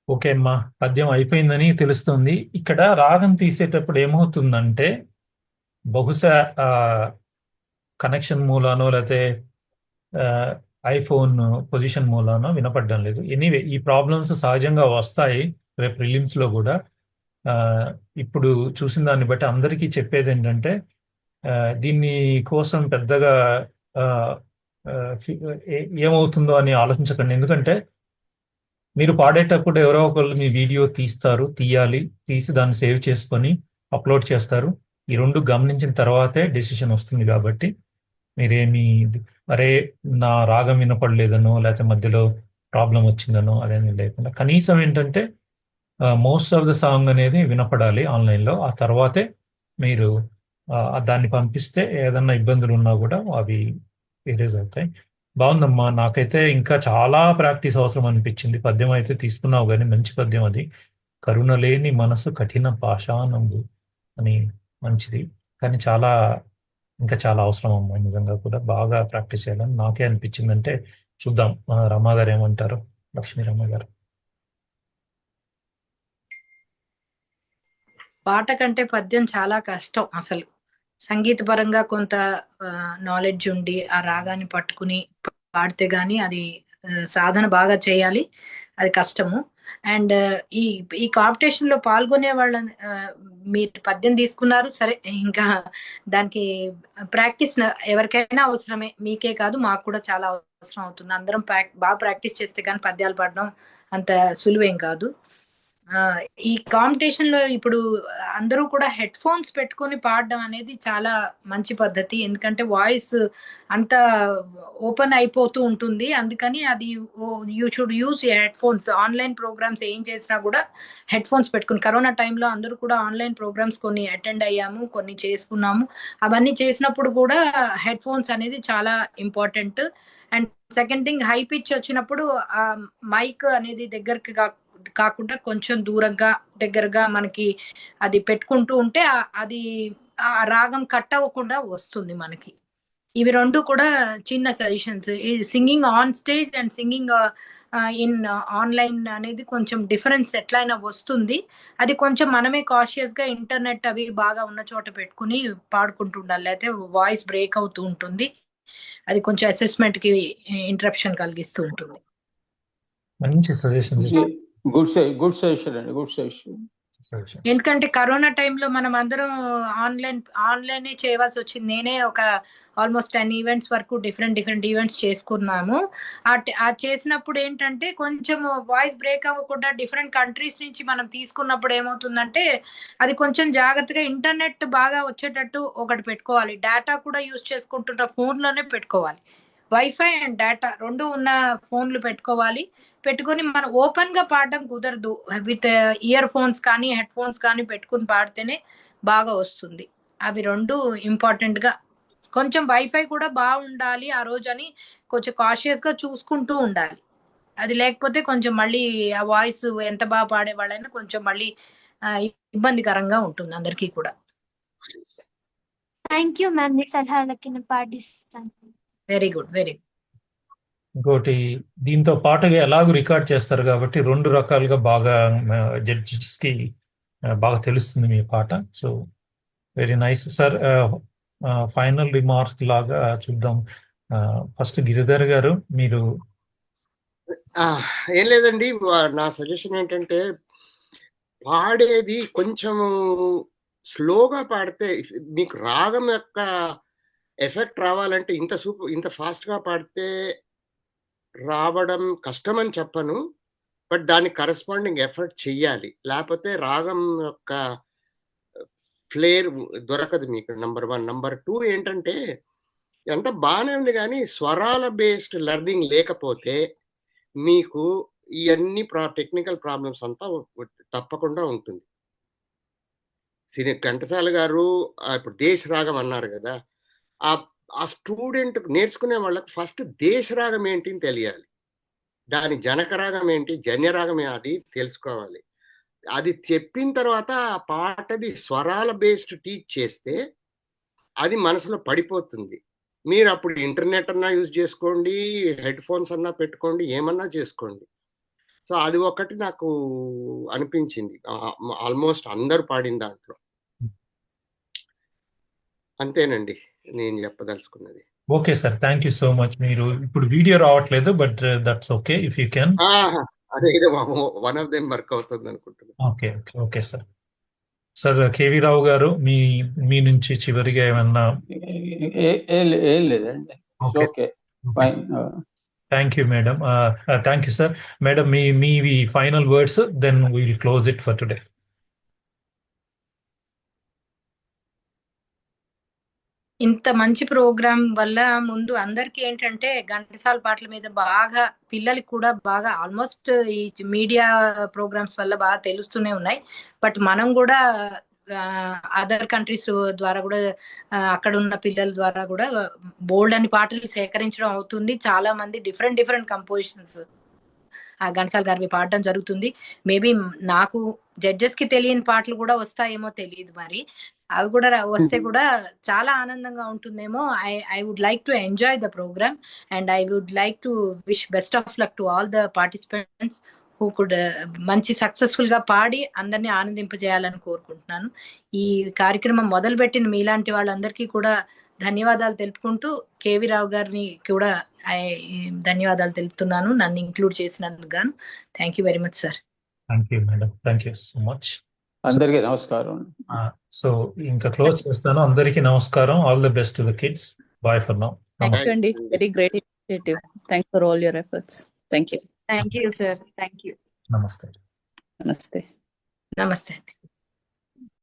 S1: ఓకే అమ్మా, పద్యం అయిపోయిందని తెలుస్తుంది. ఇక్కడ రాగం తీసేటప్పుడు ఏమవుతుందంటే బహుశా కనెక్షన్ మూలానో లేకపోతే ఐఫోన్ పొజిషన్ మూలానో వినపడడం లేదు. ఎనీవే, ఈ ప్రాబ్లమ్స్ సహజంగా వస్తాయి రేపు ప్రిలిమ్స్లో కూడా. ఇప్పుడు చూసిన దాన్ని బట్టి అందరికీ చెప్పేది ఏంటంటే దీన్ని కోసం పెద్దగా ఏమవుతుందో అని ఆలోచించకండి. ఎందుకంటే మీరు పాడేటప్పుడు ఎవరో ఒకళ్ళు మీ వీడియో తీయాలి, తీసి దాన్ని సేవ్ చేసుకొని అప్లోడ్ చేస్తారు. ఈ 2 గమనించిన తర్వాతే డెసిషన్ వస్తుంది కాబట్టి మీరేమి అరే నా రాగం వినపడలేదనో లేకపోతే మధ్యలో ప్రాబ్లం వచ్చిందనో అదేమీ లేకుండా కనీసం ఏంటంటే మోస్ట్ ఆఫ్ ద సాంగ్ అనేది వినపడాలి ఆన్లైన్లో. ఆ తర్వాతే మీరు దాన్ని పంపిస్తే ఏదన్నా ఇబ్బందులు ఉన్నా కూడా అవి ఎరేజ్ అవుతాయి. బాగుందమ్మా. నాకైతే ఇంకా చాలా ప్రాక్టీస్ అవసరం అనిపించింది. పద్యం అయితే తీసుకున్నావు కానీ మంచి పద్యం అది. కరుణ లేని మనసు కఠిన పాషాణంబు అని మంచిది. కానీ ఇంకా చాలా అవసరం అమ్మా. నిజంగా కూడా బాగా ప్రాక్టీస్ చేయాలని నాకే అనిపించింది. అంటే చూద్దాం రమా గారు ఏమంటారు, లక్ష్మీ రమ గారు.
S5: పాట కంటే పద్యం చాలా కష్టం అసలు. సంగీత పరంగా కొంత నాలెడ్జ్ ఉండి ఆ రాగాన్ని పట్టుకుని పాడితే గానీ అది సాధన బాగా చేయాలి, అది కష్టము. అండ్ ఈ కాంపిటీషన్ లో పాల్గొనే వాళ్ళని మీరు పద్యం తీసుకున్నారు సరే, ఇంకా దానికి ప్రాక్టీస్ ఎవరికైనా అవసరమే, మీకే కాదు మాకు కూడా చాలా అవసరం అవుతుంది. అందరం బాగా ప్రాక్టీస్ చేస్తే కానీ పద్యాలు పాడడం అంత సులువేం కాదు. ఈ కాంపిటీషన్ లో ఇప్పుడు అందరూ కూడా హెడ్ ఫోన్స్ పెట్టుకొని పాడడం అనేది చాలా మంచి పద్ధతి. ఎందుకంటే వాయిస్ అంత ఓపెన్ అయిపోతూ ఉంటుంది. అందుకని అది you should use headphones. Online programmes ఏం చేసినా కూడా హెడ్ ఫోన్స్ పెట్టుకుని, కరోనా టైంలో అందరూ కూడా ఆన్లైన్ ప్రోగ్రామ్స్ కొన్ని అటెండ్ అయ్యాము, కొన్ని చేసుకున్నాము. అవన్నీ చేసినప్పుడు కూడా హెడ్ ఫోన్స్ అనేది చాలా important. And second thing, high pitch వచ్చినప్పుడు మైక్ అనేది దగ్గరికి కాకుండా కొంచెం దూరంగా దగ్గరగా మనకి అది పెట్టుకుంటూ ఉంటే అది ఆ రాగం కట్ అవ్వకుండా వస్తుంది మనకి. ఇవి 2 కూడా చిన్న suggestions. Singing on stage and singing in online అనేది కొంచెం డిఫరెన్స్ ఎట్లయినా వస్తుంది. అది కొంచెం మనమే కాషియస్ గా ఇంటర్నెట్ అవి బాగా ఉన్న చోట పెట్టుకుని పాడుకుంటూ ఉండాలి, లేకపోతే వాయిస్ బ్రేక్ అవుతూ ఉంటుంది. అది కొంచెం అసెస్మెంట్ కి ఇంటరప్షన్ కలిగిస్తూ ఉంటుంది.
S1: మంచి సజెషన్.
S3: గుడ్ సజెషన్ అండి, గుడ్ సజెషన్.
S5: ఎందుకంటే కరోనా టైంలో మనం అందరం ఆన్లైన్ చేయవలసి వచ్చింది. నేనే ఒక ఆల్మోస్ట్ 10 ఈవెంట్స్ వరకు డిఫరెంట్ ఈవెంట్స్ చేసుకున్నాము. ఆ చేసినప్పుడు ఏంటంటే కొంచెం వాయిస్ బ్రేక్ అవ్వకుండా డిఫరెంట్ కంట్రీస్ నుంచి మనం తీసుకున్నప్పుడు ఏమవుతుందంటే అది కొంచెం జాగ్రత్తగా ఇంటర్నెట్ బాగా వచ్చేటట్టు ఒకటి పెట్టుకోవాలి. డేటా కూడా యూజ్ చేసుకుంటున్న ఫోన్లోనే పెట్టుకోవాలి. వైఫై అండ్ డేటా 2 ఉన్న ఫోన్లు పెట్టుకొని మనం ఓపెన్ గా పాడడం కుదరదు. విత్ ఇయర్ ఫోన్స్ కానీ హెడ్ ఫోన్స్ కానీ పెట్టుకుని పాడితేనే బాగా వస్తుంది. అవి 2 ఇంపార్టెంట్ గా. కొంచెం వైఫై కూడా బాగుండాలి ఆ రోజు అని కొంచెం కాషియస్ గా చూసుకుంటూ ఉండాలి. అది లేకపోతే కొంచెం మళ్ళీ ఆ వాయిస్ ఎంత బాగా పాడే వాళ్ళైనా కొంచెం మళ్ళీ ఇబ్బందికరంగా ఉంటుంది అందరికీ కూడా.
S7: థ్యాంక్ యూ మ్యామ్, మీ సలహాలకి నేను పాటిస్తాను.
S5: Very good, very good.
S1: ఇంకోటి, దీంతో పాటుగా ఎలాగో రికార్డ్ చేస్తారు కాబట్టి 2 రకాలుగా బాగా జడ్జెస్ కి బాగా తెలుస్తుంది మీ పాట. So very nice sir. Final remarks లాగా చూద్దాం. ఫస్ట్ గిరిధర్ గారు, మీరు.
S14: ఏం లేదండి, నా సజెషన్ ఏంటంటే పాడేది కొంచెం స్లోగా పాడితే మీకు రాగం యొక్క ఎఫెక్ట్ రావాలంటే ఇంత ఫాస్ట్ గా పాడితే రావడం కష్టమని చెప్పను, బట్ దానికి కరెస్పాండింగ్ ఎఫర్ట్ చెయ్యాలి. లేకపోతే రాగం యొక్క ఫ్లేర్ దొరకదు మీకు. నెంబర్ 1. నెంబర్ 2 ఏంటంటే ఎంత బాగానే ఉంది కానీ స్వరాల బేస్డ్ లెర్నింగ్ లేకపోతే మీకు ఇవన్నీ టెక్నికల్ ప్రాబ్లమ్స్ అంతా తప్పకుండా ఉంటుంది. ఘంటసాల గారు ఇప్పుడు దేశరాగం అన్నారు కదా, ఆ స్టూడెంట్ నేర్చుకునే వాళ్ళకి ఫస్ట్ దేశరాగం ఏంటి అని తెలియాలి, దాని జనకరాగం ఏంటి, జన్యరాగం అది తెలుసుకోవాలి. అది చెప్పిన తర్వాత ఆ పాటది స్వరాల బేస్డ్ టీచ్ చేస్తే అది మనసులో పడిపోతుంది. మీరు అప్పుడు ఇంటర్నెట్ అన్నా యూజ్ చేసుకోండి, హెడ్ ఫోన్స్ అన్నా పెట్టుకోండి, ఏమన్నా చేసుకోండి. సో అది ఒకటి నాకు అనిపించింది ఆల్మోస్ట్ అందరు పాడిన దాంట్లో. అంతేనండి నేను చెప్పదలుచుకున్నది.
S1: Okay sir, thank you so much. మీరు ఇప్పుడు వీడియో రావట్లేదు, but that's okay if you can.
S14: అదే వన్ ఆఫ్ దెమ్ వర్క్ అవుతుంది అనుకుంటున్నాను.
S1: Okay okay okay sir. Sir K V Rao garu, మీ నుంచి చివరిగా ఏమన్నా?
S3: ఏం లేదండి, okay fine.
S1: Thank you madam. Thank you sir. Madam మీ final words, then we will close it for today.
S5: ఇంత మంచి ప్రోగ్రామ్ వల్ల ముందు అందరికి ఏంటంటే ఘంటసాల పాటల మీద బాగా పిల్లలకి కూడా బాగా ఆల్మోస్ట్ ఈ మీడియా ప్రోగ్రామ్స్ వల్ల బాగా తెలుస్తూనే ఉన్నాయి. బట్ మనం కూడా అదర్ కంట్రీస్ ద్వారా కూడా అక్కడ ఉన్న పిల్లల ద్వారా కూడా బోల్డ్ అని పాటలు సేకరించడం అవుతుంది. చాలా మంది డిఫరెంట్ కంపోజిషన్స్ ఆ ఘంటసాల గారివి పాడడం జరుగుతుంది. మేబీ నాకు జడ్జెస్ కి తెలియని పాటలు కూడా వస్తాయేమో తెలియదు, మరి అవి కూడా వస్తే కూడా చాలా ఆనందంగా ఉంటుందేమో. I would like to enjoy the programme and I would like to wish best of luck to all the participants who could మంచి సక్సెస్ఫుల్ గా పాడి అందరినీ ఆనందింపజేయాలని కోరుకుంటున్నాను. ఈ కార్యక్రమం మొదలుపెట్టిన మీలాంటి వాళ్ళందరికీ కూడా ధన్యవాదాలు తెలుపుకుంటూ కేవీ రావు గారిని కూడా ధన్యవాదాలు తెలుపుతున్నాను, నన్ను ఇంక్లూడ్ చేసినందుకు గాను. Thank you very much sir.
S1: Thank you madam. Thank you so much.
S3: అందరికీ నమస్కారం.
S1: సో ఇంకా క్లోజ్ చేస్తాను. అందరికీ నమస్కారం. All the best to the kids. Bye for now.
S2: Thank you అండి. Very great initiative. Thanks for all your efforts. Thank you.
S12: Thank you sir. Thank you.
S1: నమస్తే.
S2: నమస్తే.
S5: నమస్తే అండి.